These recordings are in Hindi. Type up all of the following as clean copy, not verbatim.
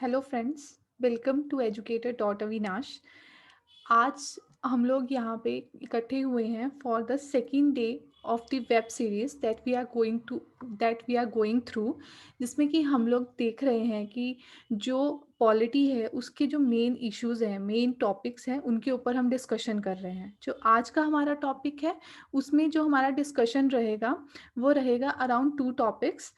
Hello friends, welcome to educator dot Avinash. आज हम लोग यहाँ पे इकट्ठे हुए हैं for the second day of the web series that we are going through, जिसमें कि हम लोग देख रहे हैं कि जो पॉलिटी है उसके जो मेन इश्यूज हैं, मेन टॉपिक्स हैं, उनके ऊपर हम डिस्कशन कर रहे हैं। जो आज का हमारा टॉपिक है उसमें जो हमारा डिस्कशन रहेगा वो रहेगा अराउंड टू टॉपिक्स।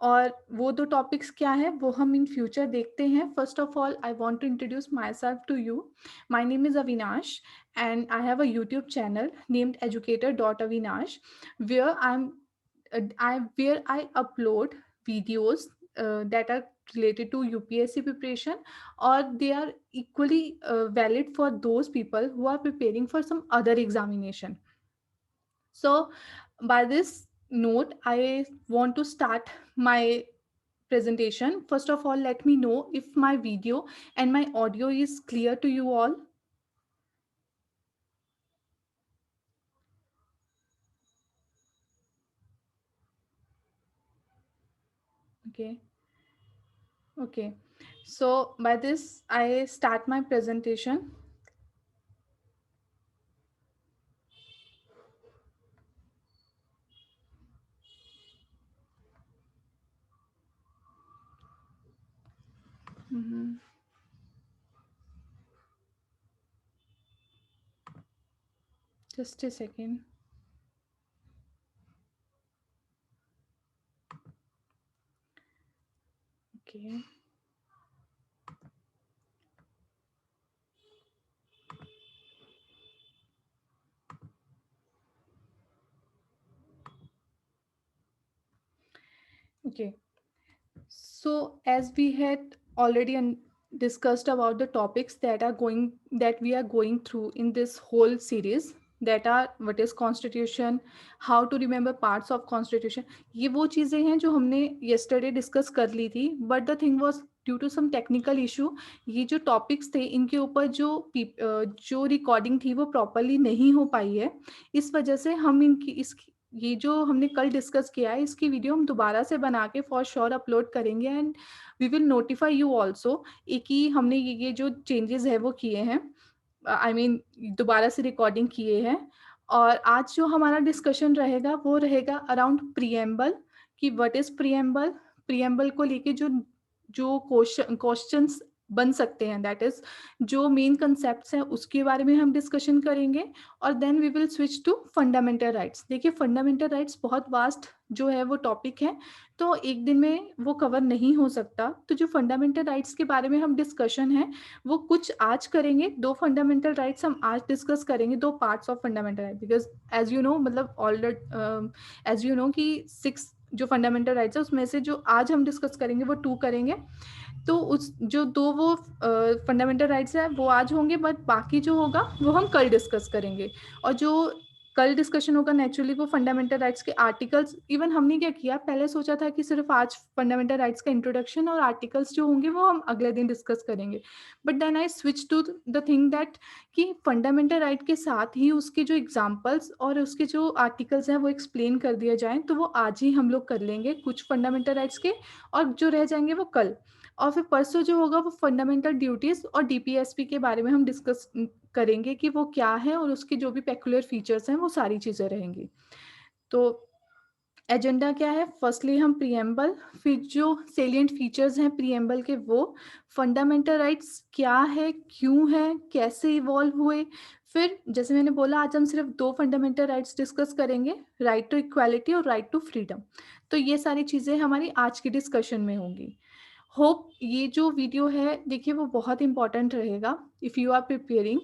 और वो दो टॉपिक्स क्या है वो हम इन फ्यूचर देखते हैं। First of all I want to introduce myself to you. My name is Avinash and I have a YouTube channel named educator.avinash where I upload videos that are related to UPSC preparation, or they are equally valid for those people who are preparing for some other examination. So, by this note, I want to start my presentation. First of all, let me know if my video and my audio is clear to you all. Okay. Okay. So, by this, I start my presentation. Mhm. Just a second. Okay. Okay. So, as we had already discussed about the topics that we are going through in this whole series, that are what is constitution, how to remember parts of constitution, ये वो चीज़ें हैं जो हमने yesterday डिस्कस कर ली थी, but the thing was due to some technical issue ये जो टॉपिक्स थे इनके ऊपर जो रिकॉर्डिंग थी वो प्रॉपरली नहीं हो पाई है। इस वजह से हम इनकी इस ये जो हमने कल डिस्कस किया है इसकी वीडियो हम दोबारा से बना के फॉर श्योर अपलोड करेंगे, and we will notify you also एक ही हमने ये जो चेंजेस है वो किए हैं। आई मीन दोबारा से रिकॉर्डिंग किए हैं। और आज जो हमारा डिस्कशन रहेगा वो रहेगा अराउंड प्रीएम्बल, कि व्हाट इज प्रीएम्बल। प्रीएम्बल को लेके जो जो क्वेश्चंस बन सकते हैं, दैट इज जो मेन कंसेप्ट्स हैं उसके बारे में हम डिस्कशन करेंगे। और then we will switch to fundamental rights. देखिए फंडामेंटल राइट्स बहुत वास्ट जो है वो टॉपिक है, तो एक दिन में वो कवर नहीं हो सकता। तो जो फंडामेंटल राइट्स के बारे में हम डिस्कशन है वो कुछ आज करेंगे। दो फंडामेंटल राइट्स हम आज डिस्कस करेंगे, दो parts of fundamental right, because as you know मतलब ऑलरेडी एज यू नो कि 6 जो फंडामेंटल राइट्स है उसमें से जो आज हम डिस्कस करेंगे वो 2 करेंगे। तो उस जो दो वो फंडामेंटल राइट्स है वो आज होंगे, बट बाकी जो होगा वो हम कल डिस्कस करेंगे। और जो कल डिस्कशन होगा नेचुरली वो फंडामेंटल राइट्स के आर्टिकल्स, इवन हमने क्या किया पहले सोचा था कि सिर्फ आज फंडामेंटल राइट्स का इंट्रोडक्शन और आर्टिकल्स जो होंगे वो हम अगले दिन डिस्कस करेंगे। But then I switch to the thing that कि फंडामेंटल राइट के साथ ही उसके जो एग्जाम्पल्स और उसके जो आर्टिकल्स हैं वो एक्सप्लेन कर दिया जाए, तो वो आज ही हम लोग कर लेंगे कुछ फंडामेंटल राइट्स के, और जो रह जाएंगे वो कल। और फिर परसों जो होगा वो फंडामेंटल ड्यूटीज और डीपीएसपी के बारे में हम डिस्कस करेंगे कि वो क्या है और उसके जो भी पेक्युलर फीचर्स हैं वो सारी चीज़ें रहेंगी। तो एजेंडा क्या है, फर्स्टली हम प्रीएम्बल, फिर जो सेलिएंट फीचर्स हैं प्रीएम्बल के वो, फंडामेंटल राइट्स क्या है, क्यों है, कैसे इवॉल्व हुए। फिर जैसे मैंने बोला आज हम सिर्फ दो फंडामेंटल राइट्स डिस्कस करेंगे, राइट टू इक्वालिटी और राइट टू फ्रीडम। तो ये सारी चीज़ें हमारी आज की डिस्कशन में होंगी। होप ये जो वीडियो है देखिए वो बहुत इंपॉर्टेंट रहेगा इफ़ यू आर प्रिपेयरिंग।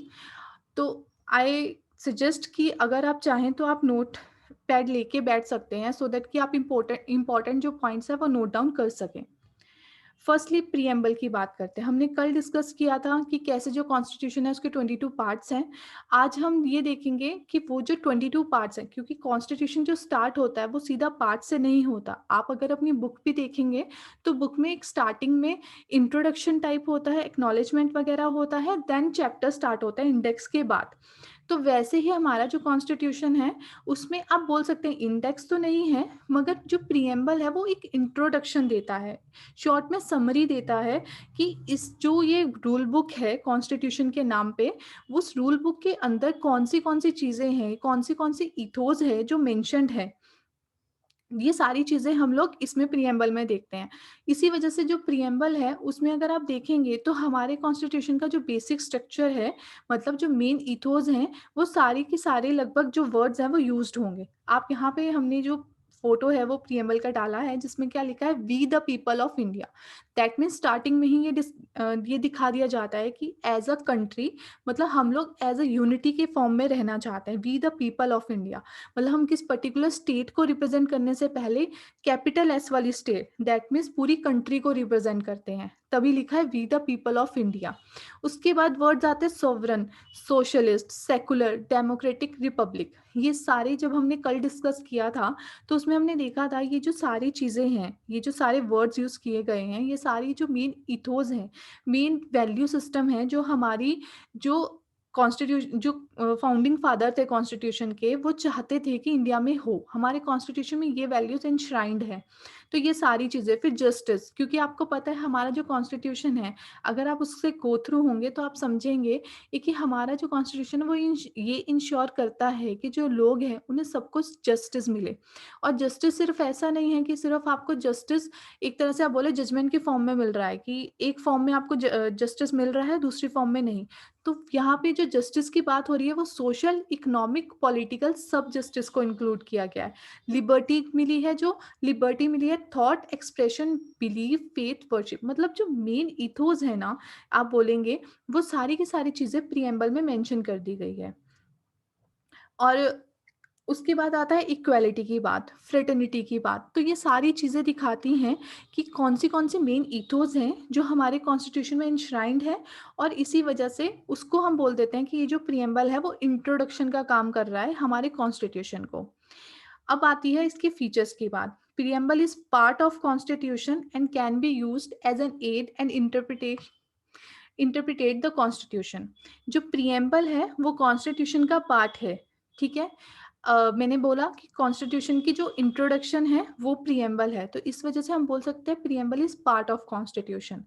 तो आई सजेस्ट कि अगर आप चाहें तो आप नोट पैड लेके बैठ सकते हैं, सो दैट कि आप इम्पोर्टेंट जो पॉइंट्स हैं वो नोट डाउन कर सकें। फर्स्टली प्रीएम्बल की बात करते हैं। हमने कल डिस्कस किया था कि कैसे जो कॉन्स्टिट्यूशन है उसके 22 पार्ट्स हैं। आज हम ये देखेंगे कि वो जो 22 पार्ट्स हैं, क्योंकि कॉन्स्टिट्यूशन जो स्टार्ट होता है वो सीधा पार्ट से नहीं होता। आप अगर अपनी बुक भी देखेंगे तो बुक में एक स्टार्टिंग में इंट्रोडक्शन टाइप होता है, एक्नॉलेजमेंट वगैरह होता है, देन चैप्टर स्टार्ट होता है इंडेक्स के बाद। तो वैसे ही हमारा जो कॉन्स्टिट्यूशन है उसमें आप बोल सकते हैं इंडेक्स तो नहीं है, मगर जो प्रिएम्बल है वो एक इंट्रोडक्शन देता है, शॉर्ट में समरी देता है कि इस जो ये रूल बुक है कॉन्स्टिट्यूशन के नाम पे, उस रूल बुक के अंदर कौन सी चीज़ें हैं, कौन सी इथोस है जो मेंशन्ड है, ये सारी चीज़ें हम लोग इसमें प्रिएम्बल में देखते हैं। इसी वजह से जो प्रिएम्बल है उसमें अगर आप देखेंगे तो हमारे कॉन्स्टिट्यूशन का जो बेसिक स्ट्रक्चर है, मतलब जो मेन इथोस हैं, वो सारे के सारे लगभग जो वर्ड्स हैं वो यूज़्ड होंगे। आप यहाँ पे हमने जो फ़ोटो है वो प्रिएम्बल का डाला है जिसमें क्या लिखा है, we the people of India. That means starting में ही ये दिखा दिया जाता है कि एज़ अ कंट्री, मतलब हम लोग एज़ अ यूनिटी के फॉर्म में रहना चाहते हैं, we the people of India. मतलब हम किस पर्टिकुलर स्टेट को रिप्रेजेंट करने से पहले कैपिटल एस वाली स्टेट, दैट मीन्स पूरी कंट्री को रिप्रेजेंट करते हैं, तभी लिखा है we the people of India. उसके बाद वर्ड्स आते हैं sovereign, socialist, secular, democratic, republic. ये सारे जब हमने कल डिस्कस किया था तो उसमें हमने देखा था ये जो सारी चीज़ें हैं, ये जो सारे वर्ड्स यूज़ किए गए हैं, ये सारी जो मेन इथोज हैं, मेन वैल्यू सिस्टम है जो हमारी जो कॉन्स्टिट्यूशन जो फाउंडिंग फादर थे कॉन्स्टिट्यूशन के, वो चाहते थे कि इंडिया में हो, हमारे कॉन्स्टिट्यूशन में ये वैल्यूज एनश्राइंड है। तो ये सारी चीज़ें, फिर जस्टिस, क्योंकि आपको पता है हमारा जो कॉन्स्टिट्यूशन है, अगर आप उससे गो थ्रू होंगे तो आप समझेंगे कि हमारा जो कॉन्स्टिट्यूशन है वो ये इंश्योर करता है कि जो लोग हैं उन्हें सबको जस्टिस मिले। और जस्टिस सिर्फ ऐसा नहीं है कि सिर्फ आपको जस्टिस एक तरह से आप बोले जजमेंट के फॉर्म में मिल रहा है, कि एक फॉर्म में आपको जस्टिस मिल रहा है, दूसरी फॉर्म में नहीं। तो यहाँ पे जो जस्टिस की बात हो रही है वो सोशल, इकोनॉमिक, पॉलिटिकल सब जस्टिस को इंक्लूड किया गया है। लिबर्टी मिली है, जो लिबर्टी मिली है thought, expression, belief, faith, worship, मतलब जो मेन इथोस है ना, आप बोलेंगे वो सारी की सारी चीजें प्रिएम्बल में मेंशन कर दी गई है। और उसके बाद आता है इक्वालिटी की बात, फ्रेटर्निटी की बात। तो ये सारी चीज़ें दिखाती हैं कि कौन सी मेन ईथोस हैं जो हमारे कॉन्स्टिट्यूशन में इंश्राइंड है, और इसी वजह से उसको हम बोल देते हैं कि ये जो प्रिएम्बल है वो इंट्रोडक्शन का काम कर रहा है हमारे कॉन्स्टिट्यूशन को। अब आती है इसके फीचर्स की बात। Preamble is part of constitution and can be used as an aid and interpret the constitution. जो प्रिएम्बल है वो कॉन्स्टिट्यूशन का पार्ट है, ठीक है। मैंने बोला कि कॉन्स्टिट्यूशन की जो इंट्रोडक्शन है वो प्रिएम्बल है, तो इस वजह से हम बोल सकते हैं preamble is part of constitution.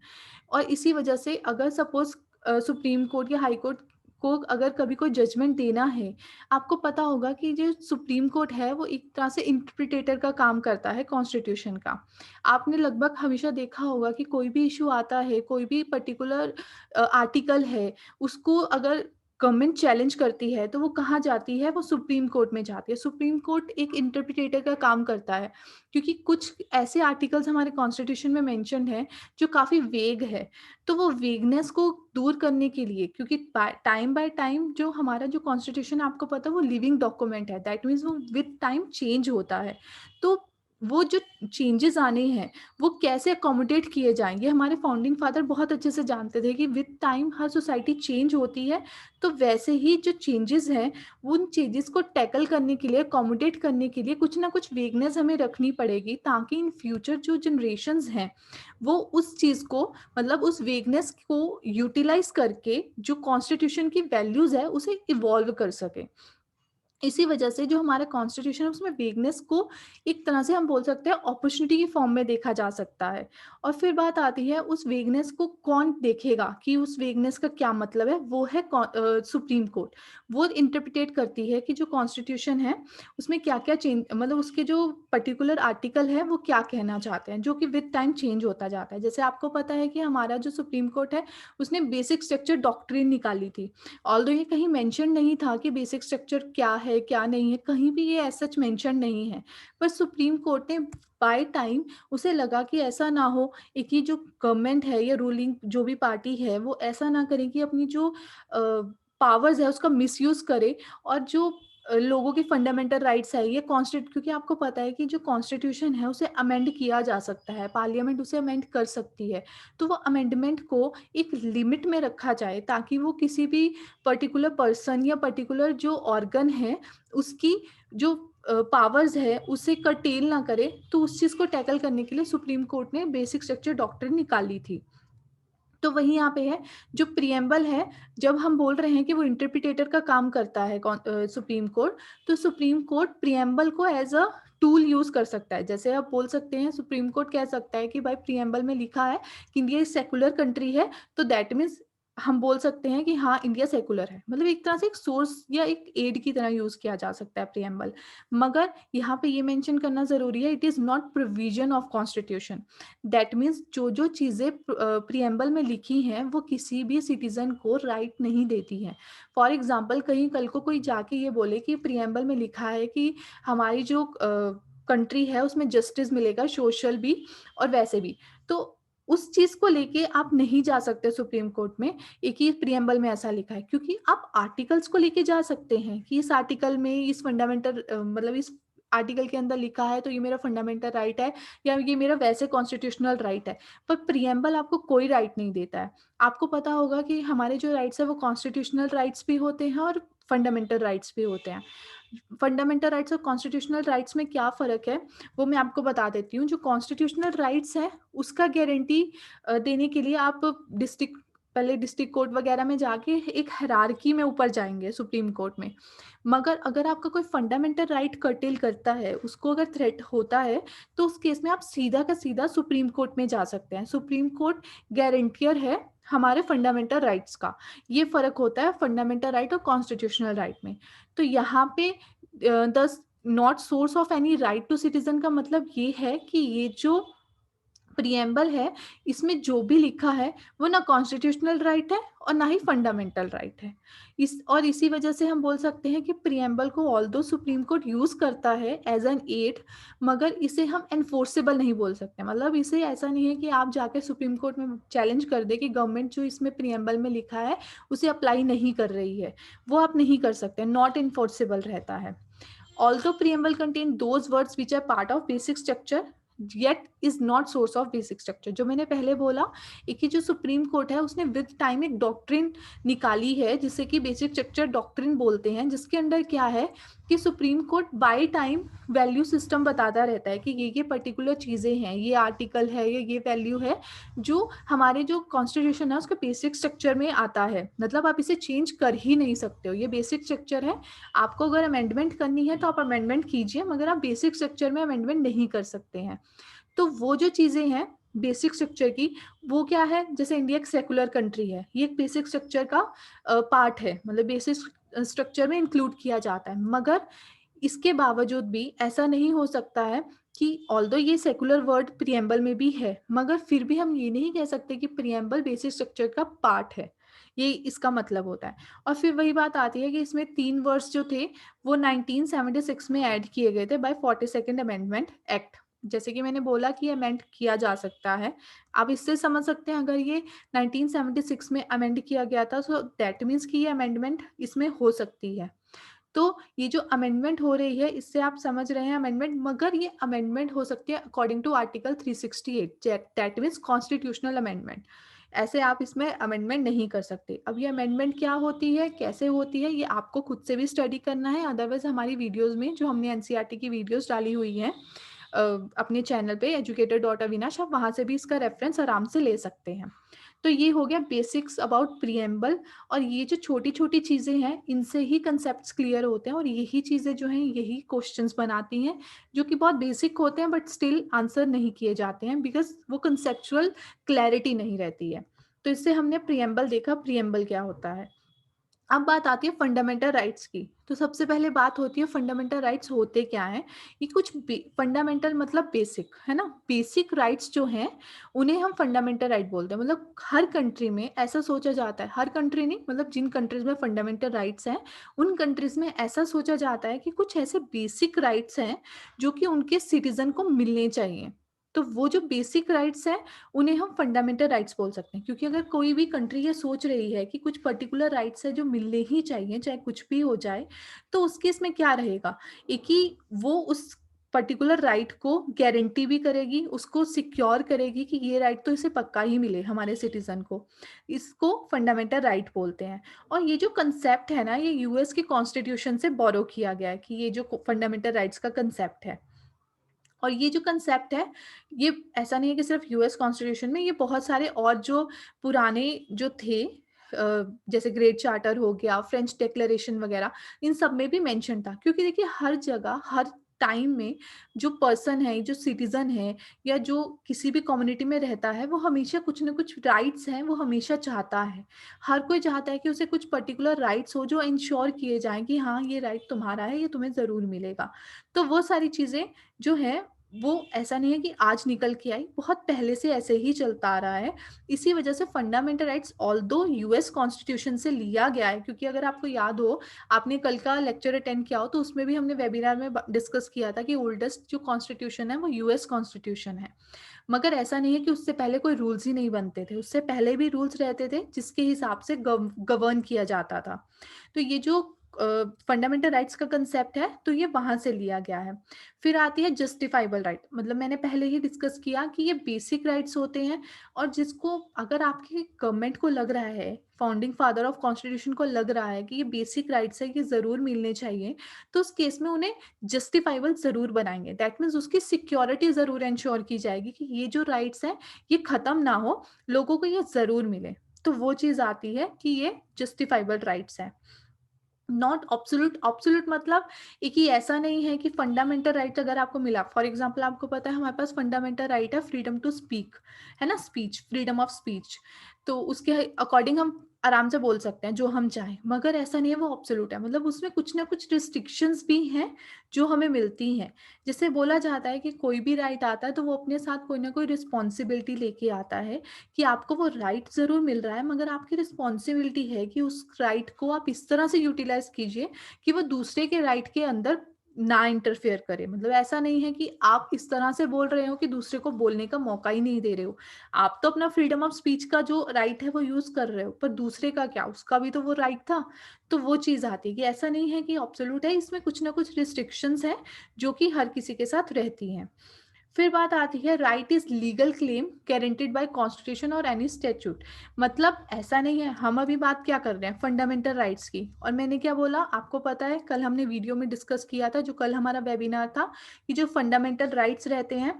और इसी वजह से अगर सपोज सुप्रीम कोर्ट या हाई कोर्ट को अगर कभी कोई जजमेंट देना है, आपको पता होगा कि जो सुप्रीम कोर्ट है वो एक तरह से इंटरप्रिटेटर का काम करता है कॉन्स्टिट्यूशन का। आपने लगभग हमेशा देखा होगा कि कोई भी इशू आता है, कोई भी पर्टिकुलर आर्टिकल है, उसको अगर गवर्नमेंट चैलेंज करती है तो वो कहाँ जाती है, वो सुप्रीम कोर्ट में जाती है। सुप्रीम कोर्ट एक इंटरप्रिटेटर का काम करता है, क्योंकि कुछ ऐसे आर्टिकल्स हमारे कॉन्स्टिट्यूशन में मेंशन्ड हैं जो काफ़ी वेग है। तो वो वेगनेस को दूर करने के लिए, क्योंकि टाइम बाय टाइम जो हमारा जो कॉन्स्टिट्यूशन आपको पता है वो लिविंग डॉक्यूमेंट है, दैट मीन्स वो विद टाइम चेंज होता है। तो वो जो चेंजेस आने हैं वो कैसे अकोमोडेट किए जाएंगे, हमारे फाउंडिंग फादर बहुत अच्छे से जानते थे कि with time her society change होती है। तो वैसे ही जो चेंजेस हैं, उन चेंजेस को टैकल करने के लिए, अकोमोडेट करने के लिए कुछ ना कुछ वेगनेस हमें रखनी पड़ेगी, ताकि इन फ्यूचर जो जनरेशन्स हैं वो उस चीज़ को, मतलब उस वेगनेस को यूटिलाइज करके जो कॉन्स्टिट्यूशन की वैल्यूज है उसे इवॉल्व कर सके। इसी वजह से जो हमारा कॉन्स्टिट्यूशन है उसमें वेगनेस को एक तरह से हम बोल सकते हैं अपॉर्चुनिटी की फॉर्म में देखा जा सकता है। और फिर बात आती है उस वेगनेस को कौन देखेगा, कि उस वेगनेस का क्या मतलब है, वो है सुप्रीम कोर्ट। वो इंटरप्रिटेट करती है कि जो कॉन्स्टिट्यूशन है उसमें क्या क्या चेंज, मतलब उसके जो पर्टिकुलर आर्टिकल है वो क्या कहना चाहते हैं, जो कि विद टाइम चेंज होता जाता है। जैसे आपको पता है कि हमारा जो सुप्रीम कोर्ट है उसने बेसिक स्ट्रक्चर डॉक्ट्रिन निकाली थी। ऑल्दो ये कहीं मेंशन नहीं था कि बेसिक स्ट्रक्चर क्या है क्या नहीं है, कहीं भी ये एज सच मेंशन नहीं है। पर सुप्रीम कोर्ट ने बाय टाइम उसे लगा कि ऐसा ना हो, एक ही जो गवर्नमेंट है या रूलिंग जो भी पार्टी है वो ऐसा ना करे कि अपनी जो पावर्स है उसका मिसयूज करे, और जो लोगों की फंडामेंटल राइट्स है ये कॉन्स्टिट्यूट, क्योंकि आपको पता है कि जो कॉन्स्टिट्यूशन है उसे अमेंड किया जा सकता है, पार्लियामेंट उसे अमेंड कर सकती है। तो वो अमेंडमेंट को एक लिमिट में रखा जाए, ताकि वो किसी भी पर्टिकुलर पर्सन या पर्टिकुलर जो ऑर्गन है उसकी जो पावर्स है उसे कर्टेल ना करे। तो उस चीज़ को टैकल करने के लिए सुप्रीम कोर्ट ने बेसिक स्ट्रक्चर डॉक्ट्रिन निकाली थी। तो वही यहाँ पे है, जो प्रिएम्बल है, जब हम बोल रहे हैं कि वो इंटरप्रिटेटर का काम करता है सुप्रीम कोर्ट, तो सुप्रीम कोर्ट प्रिएम्बल को एज अ टूल यूज कर सकता है। जैसे आप बोल सकते हैं, सुप्रीम कोर्ट कह सकता है कि भाई प्रिएम्बल में लिखा है कि इंडिया सेकुलर कंट्री है, तो दैट मीन्स हम बोल सकते हैं कि हाँ इंडिया सेकुलर है। मतलब एक तरह से एक सोर्स या एक एड की तरह यूज किया जा सकता है प्रिएम्बल। मगर यहाँ पे ये मेंशन करना जरूरी है, it is not provision of constitution. That means जो जो चीज़ें प्रिएम्बल में लिखी हैं वो किसी भी सिटीजन को राइट नहीं देती हैं। फॉर एग्जाम्पल, कहीं कल को कोई जाके ये बोले कि प्रिएम्बल में लिखा है कि हमारी जो कंट्री है उसमें जस्टिस मिलेगा, सोशल भी और वैसे भी, तो उस चीज को लेके आप नहीं जा सकते सुप्रीम कोर्ट में एक ही प्रिएम्बल में ऐसा लिखा है। क्योंकि आप आर्टिकल्स को लेके जा सकते हैं कि इस आर्टिकल में इस फंडामेंटल मतलब इस आर्टिकल के अंदर लिखा है तो ये मेरा फंडामेंटल राइट है या ये मेरा वैसे कॉन्स्टिट्यूशनल राइट है। पर प्रिएम्बल आपको कोई राइट नहीं देता है। आपको पता होगा कि हमारे जो राइट्स है वो कॉन्स्टिट्यूशनल राइट्स भी होते हैं और फंडामेंटल राइट्स भी होते हैं। फंडामेंटल राइट्स और कॉन्स्टिट्यूशनल राइट्स में क्या फ़र्क है, वो मैं आपको बता देती हूँ। जो कॉन्स्टिट्यूशनल राइट्स है, उसका गारंटी देने के लिए आप पहले डिस्ट्रिक्ट कोर्ट वगैरह में जाके एक हायरार्की में ऊपर जाएँगे सुप्रीम कोर्ट में। मगर अगर आपका कोई फंडामेंटल राइट कर्टेल करता है, उसको अगर थ्रेट होता है, तो उस केस में आप सीधा का सीधा सुप्रीम कोर्ट में जा सकते हैं। सुप्रीम कोर्ट गारंटियर है हमारे फंडामेंटल राइट्स का। ये फ़र्क होता है फंडामेंटल राइट और कॉन्स्टिट्यूशनल राइट में। तो यहाँ पे the not source of any right to citizen का मतलब ये है कि ये जो प्रिएम्बल है, इसमें जो भी लिखा है वो ना कॉन्स्टिट्यूशनल राइट है और ना ही फंडामेंटल राइट है। इसी वजह से हम बोल सकते हैं कि प्रिएम्बल को ऑल्दो सुप्रीम कोर्ट यूज करता है एज एन एड, मगर इसे हम एनफोर्सेबल नहीं बोल सकते। मतलब इसे ऐसा नहीं है कि आप जाकर सुप्रीम कोर्ट में चैलेंज कर दे कि गवर्नमेंट जो इसमें प्रिएम्बल में लिखा है उसे अप्लाई नहीं कर रही है, वो आप नहीं कर सकते, नॉट इन्फोर्सेबल रहता है। Although preamble contain those words which are part of basic structure, yet is not source of basic structure। जो मैंने पहले बोला, एक ही जो सुप्रीम कोर्ट है उसने विद टाइम एक डॉक्ट्रिन निकाली है जिसे कि बेसिक स्ट्रक्चर डॉक्ट्रिन बोलते हैं, जिसके अंदर क्या है कि supreme court by time value system बताता रहता है कि ये पर्टिकुलर चीज़ें हैं, ये आर्टिकल है, ये वैल्यू है जो हमारे जो कॉन्स्टिट्यूशन है उसके बेसिक स्ट्रक्चर में आता है। मतलब आप इसे चेंज कर ही नहीं सकते हो, ये बेसिक स्ट्रक्चर है। आपको अगर अमेंडमेंट करनी है तो आप अमेंडमेंट कीजिए, मगर आप बेसिक स्ट्रक्चर में अमेंडमेंट नहीं कर सकते हैं। तो वो जो चीज़ें हैं बेसिक स्ट्रक्चर की, वो क्या है, जैसे इंडिया एक सेकुलर कंट्री है, ये एक बेसिक स्ट्रक्चर का पार्ट है, मतलब बेसिक स्ट्रक्चर में इंक्लूड किया जाता है। मगर इसके बावजूद भी ऐसा नहीं हो सकता है कि ऑल्दो ये सेकुलर वर्ड प्रिएम्बल में भी है, मगर फिर भी हम ये नहीं कह सकते कि प्रिएम्बल बेसिक स्ट्रक्चर का पार्ट है। ये इसका मतलब होता है। और फिर वही बात आती है कि इसमें 3 वर्ड्स जो थे वो 1976 में ऐड किए गए थे बाय 42nd अमेंडमेंट एक्ट। जैसे कि मैंने बोला कि अमेंड किया जा सकता है। आप इससे समझ सकते हैं, अगर ये 1976 में अमेंड किया गया था सो दैट मीन्स कि ये अमेंडमेंट इसमें हो सकती है। तो ये जो अमेंडमेंट हो रही है इससे आप समझ रहे हैं अमेंडमेंट, मगर ये अमेंडमेंट हो सकती है according to article 368, that means constitutional amendment. ऐसे आप इसमें अमेंडमेंट नहीं कर सकते। अब ये अमेंडमेंट क्या होती है, कैसे होती है, ये आपको खुद से भी स्टडी करना है। अदरवाइज हमारी वीडियोस में जो हमने एनसीईआरटी की वीडियोस डाली हुई हैं अपने चैनल पे educator.avinash, आप वहाँ से भी इसका रेफरेंस आराम से ले सकते हैं। तो ये हो गया बेसिक्स अबाउट प्रिएम्बल। और ये जो छोटी-छोटी चीज़ें हैं, इनसे ही कॉन्सेप्ट्स क्लियर होते हैं और यही चीज़ें जो हैं, यही क्वेश्चंस बनाती हैं, जो कि बहुत बेसिक होते हैं बट स्टिल आंसर नहीं किए जाते हैं बिकॉज़ वो कॉन्सेप्चुअल क्लैरिटी नहीं रहती है। तो इससे हमने प्रिएम्बल देखा, प्रिएम्बल क्या होता है। अब बात आती है फंडामेंटल राइट्स की। तो सबसे पहले बात होती है फंडामेंटल राइट्स होते क्या हैं? ये कुछ फंडामेंटल मतलब बेसिक, है ना? बेसिक राइट्स जो हैं, उन्हें हम फंडामेंटल राइट बोलते हैं। मतलब हर कंट्री में ऐसा सोचा जाता है, हर कंट्री नहीं, मतलब जिन कंट्रीज़ में फंडामेंटल राइट्स हैं, उन कंट्रीज़ में ऐसा सोचा जाता है कि कुछ ऐसे बेसिक राइट्स हैं, जो कि उनके सिटीज़न को मिलने चाहिए। तो वो जो बेसिक राइट्स हैं, उन्हें हम फंडामेंटल राइट्स बोल सकते हैं। क्योंकि अगर कोई भी कंट्री ये सोच रही है कि कुछ पर्टिकुलर राइट्स है जो मिलने ही चाहिए चाहे कुछ भी हो जाए, तो उस केस में क्या रहेगा, एक ही वो उस पर्टिकुलर राइट को गारंटी भी करेगी, उसको सिक्योर करेगी कि ये राइट तो इसे पक्का ही मिले हमारे सिटीजन को। इसको फंडामेंटल राइट बोलते हैं। और ये जो कंसेप्ट है ना, ये यूएस के कॉन्स्टिट्यूशन से बोरो किया गया है कि ये जो फंडामेंटल राइट्स का कंसेप्ट है। और ये जो कंसेप्ट है, ये ऐसा नहीं है कि सिर्फ यूएस कॉन्स्टिट्यूशन में, ये बहुत सारे और जो पुराने जो थे जैसे ग्रेट चार्टर हो गया, फ्रेंच डिक्लेरेशन वगैरह, इन सब में भी मेंशन था। क्योंकि देखिए हर जगह, हर टाइम में जो पर्सन है, जो सिटीज़न है या जो किसी भी कम्युनिटी में रहता है, वो हमेशा कुछ ना कुछ राइट्स हैं, वो हमेशा चाहता है। हर कोई चाहता है कि उसे कुछ पर्टिकुलर राइट्स हो जो इंश्योर किए जाएँ कि हाँ, ये राइट तुम्हारा है, ये तुम्हें ज़रूर मिलेगा। तो वो सारी चीज़ें जो है, वो ऐसा नहीं है कि आज निकल के आई, बहुत पहले से ऐसे ही चलता आ रहा है। इसी वजह से fundamental rights although US constitution से लिया गया है, क्योंकि अगर आपको याद हो, आपने कल का लेक्चर अटेंड किया हो, तो उसमें भी हमने वेबिनार में डिस्कस किया था कि ओल्डेस्ट जो कॉन्स्टिट्यूशन है वो यूएस कॉन्स्टिट्यूशन है। मगर ऐसा नहीं है कि उससे पहले कोई रूल्स ही नहीं बनते थे, उससे पहले भी रूल्स रहते थे जिसके हिसाब से गवर्न किया जाता था। तो ये जो फंडामेंटल राइट्स का कंसेप्ट है, तो ये वहां से लिया गया है। फिर आती है जस्टिफाइबल राइट, मतलब मैंने पहले ही डिस्कस किया कि ये बेसिक राइट्स होते हैं, और जिसको अगर आपकी गवर्नमेंट को लग रहा है, फाउंडिंग फादर ऑफ कॉन्स्टिट्यूशन को लग रहा है कि ये बेसिक राइट्स है, ये जरूर मिलने चाहिए, तो उस केस में उन्हें जस्टिफाइबल जरूर बनाएंगे। दैट मीन्स उसकी सिक्योरिटी जरूर इंश्योर की जाएगी कि ये जो राइट्स हैं ये खत्म ना हो, लोगों को ये जरूर मिले। तो वो चीज आती है कि ये जस्टिफाइबल राइट्स है। नॉट ऑब्सोल्यूट, ऑब्सोल्यूट मतलब एक ही ऐसा नहीं है कि फंडामेंटल राइट अगर आपको मिला, फॉर एग्जांपल आपको पता है हमारे पास फंडामेंटल राइट है फ्रीडम टू स्पीक, है ना, स्पीच, फ्रीडम ऑफ स्पीच, तो उसके अकॉर्डिंग हम आराम से बोल सकते हैं जो हम चाहें। मगर ऐसा नहीं है वो ऑब्सोल्यूट है, मतलब उसमें कुछ ना कुछ रिस्ट्रिक्शंस भी हैं जो हमें मिलती हैं। जैसे बोला जाता है कि कोई भी राइट आता है तो वो अपने साथ कोई ना कोई रिस्पॉन्सिबिलिटी लेके आता है, कि आपको वो राइट ज़रूर मिल रहा है, मगर आपकी रिस्पॉन्सिबिलिटी है कि उस राइट को आप इस तरह से यूटिलाइज कीजिए कि वो दूसरे के राइट के अंदर ना इंटरफेयर करे। मतलब ऐसा नहीं है कि आप इस तरह से बोल रहे हो कि दूसरे को बोलने का मौका ही नहीं दे रहे हो। आप तो अपना फ्रीडम ऑफ स्पीच का जो राइट है वो यूज कर रहे हो, पर दूसरे का क्या, उसका भी तो वो राइट था। तो वो चीज आती है कि ऐसा नहीं है कि ऑब्सोल्यूट है, इसमें कुछ ना कुछ रिस्ट्रिक्शंस हैं जो कि हर किसी के साथ रहती हैं। फिर बात आती है right is legal claim guaranteed bye constitution और एनी स्टैट्यूट। मतलब ऐसा नहीं है, हम अभी बात क्या कर रहे हैं, फंडामेंटल राइट्स की। और मैंने क्या बोला आपको पता है, कल हमने वीडियो में डिस्कस किया था, जो कल हमारा वेबिनार था, कि जो फंडामेंटल राइट्स रहते हैं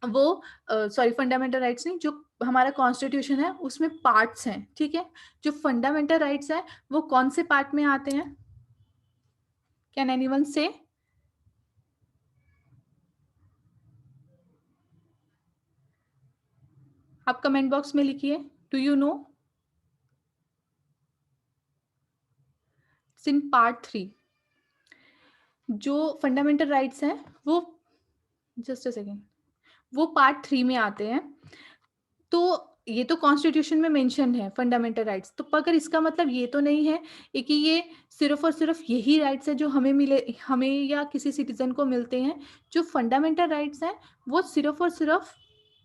वो, सॉरी फंडामेंटल राइट्स नहीं, जो हमारा कॉन्स्टिट्यूशन है उसमें पार्ट्स हैं, ठीक है। जो फंडामेंटल राइट्स है वो कौन से पार्ट में आते हैं, कैन एनीवन से? आप कमेंट बॉक्स में लिखिए, do you know? In part 3 जो फंडामेंटल राइट्स हैं वो, जस्ट अ सेकेंड, वो पार्ट 3 में आते हैं। तो ये तो कॉन्स्टिट्यूशन में मेंशन है फंडामेंटल राइट्स, तो पर इसका मतलब ये तो नहीं है कि ये सिर्फ और सिर्फ यही राइट्स है जो हमें मिले, हमें या किसी सिटीजन को मिलते हैं। जो फंडामेंटल राइट्स हैं वो सिर्फ और सिर्फ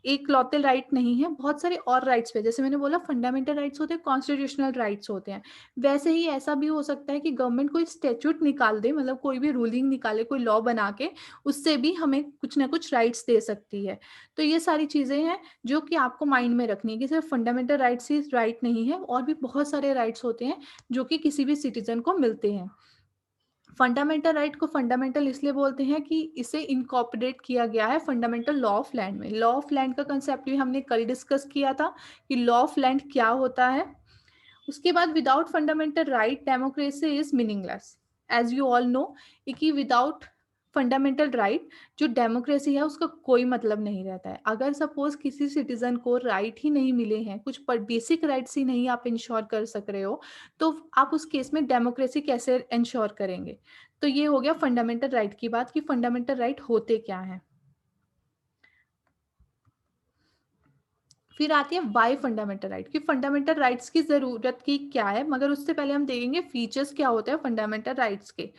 एक लौते राइट नहीं है, बहुत सारे और राइट्स पे, जैसे मैंने बोला फंडामेंटल राइट्स होते हैं, कॉन्स्टिट्यूशनल राइट्स होते हैं। वैसे ही ऐसा भी हो सकता है कि गवर्नमेंट कोई स्टेच्यूट निकाल दे, मतलब कोई भी रूलिंग निकाले, कोई लॉ बना के, उससे भी हमें कुछ ना कुछ राइट्स दे सकती है। तो ये सारी चीजें हैं जो कि आपको माइंड में रखनी है कि सिर्फ फंडामेंटल राइट्स ही राइट नहीं है, और भी बहुत सारे राइट्स होते हैं जो कि किसी भी सिटीजन को मिलते हैं। फंडामेंटल राइट को फंडामेंटल इसलिए बोलते हैं कि इसे इनकॉर्पोरेट किया गया है फंडामेंटल लॉ ऑफ लैंड में। लॉ ऑफ लैंड का कंसेप्ट भी हमने कल डिस्कस किया था कि लॉ ऑफ लैंड क्या होता है। उसके बाद without fundamental right democracy is meaningless, as you all know कि विदाउट फंडामेंटल राइट जो डेमोक्रेसी है उसका कोई मतलब नहीं रहता है। अगर सपोज किसी सिटीजन को राइट ही नहीं मिले हैं, कुछ पर बेसिक राइट्स ही नहीं आप इंश्योर कर सक रहे हो, तो आप उस केस में डेमोक्रेसी कैसे इंश्योर करेंगे? तो ये हो गया फंडामेंटल राइट की बात कि फंडामेंटल राइट होते क्या हैं। फिर आती है वाई फंडामेंटल राइट, कि फंडामेंटल राइट्स की जरूरत की क्या है, मगर उससे पहले हम देखेंगे फीचर्स क्या होते हैं फंडामेंटल राइट्स के।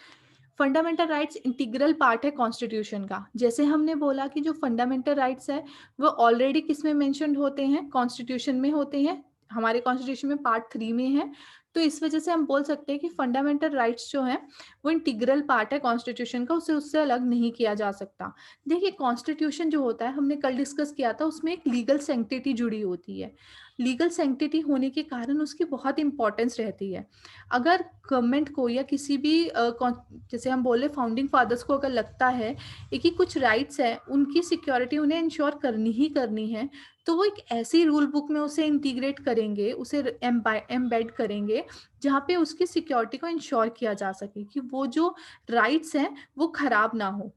फंडामेंटल राइट्स इंटीग्रल पार्ट है कॉन्स्टिट्यूशन का। जैसे हमने बोला कि जो फंडामेंटल राइट्स है वो ऑलरेडी किस में मेंशन्ड होते हैं, कॉन्स्टिट्यूशन में होते हैं, हमारे कॉन्स्टिट्यूशन में पार्ट 3 में है। तो इस वजह से हम बोल सकते हैं कि फंडामेंटल राइट्स जो है वो इंटीग्रल पार्ट है कॉन्स्टिट्यूशन का, उसे उससे अलग नहीं किया जा सकता। देखिए कॉन्स्टिट्यूशन जो होता है, हमने कल डिस्कस किया था, उसमें एक लीगल सैंक्टिटी जुड़ी होती है। लीगल सैंक्टिटी होने के कारण उसकी बहुत इंपॉर्टेंस रहती है। अगर गवर्नमेंट को या किसी भी जैसे हम बोले फाउंडिंग फादर्स को अगर लगता है कि कुछ राइट्स है, उनकी सिक्योरिटी उन्हें इंश्योर करनी ही करनी है, तो वो एक ऐसी रूल बुक में उसे इंटीग्रेट करेंगे, उसे एम्बेड करेंगे जहाँ पे उसकी सिक्योरिटी को इंश्योर किया जा सके कि वो जो राइट्स हैं वो खराब ना हो,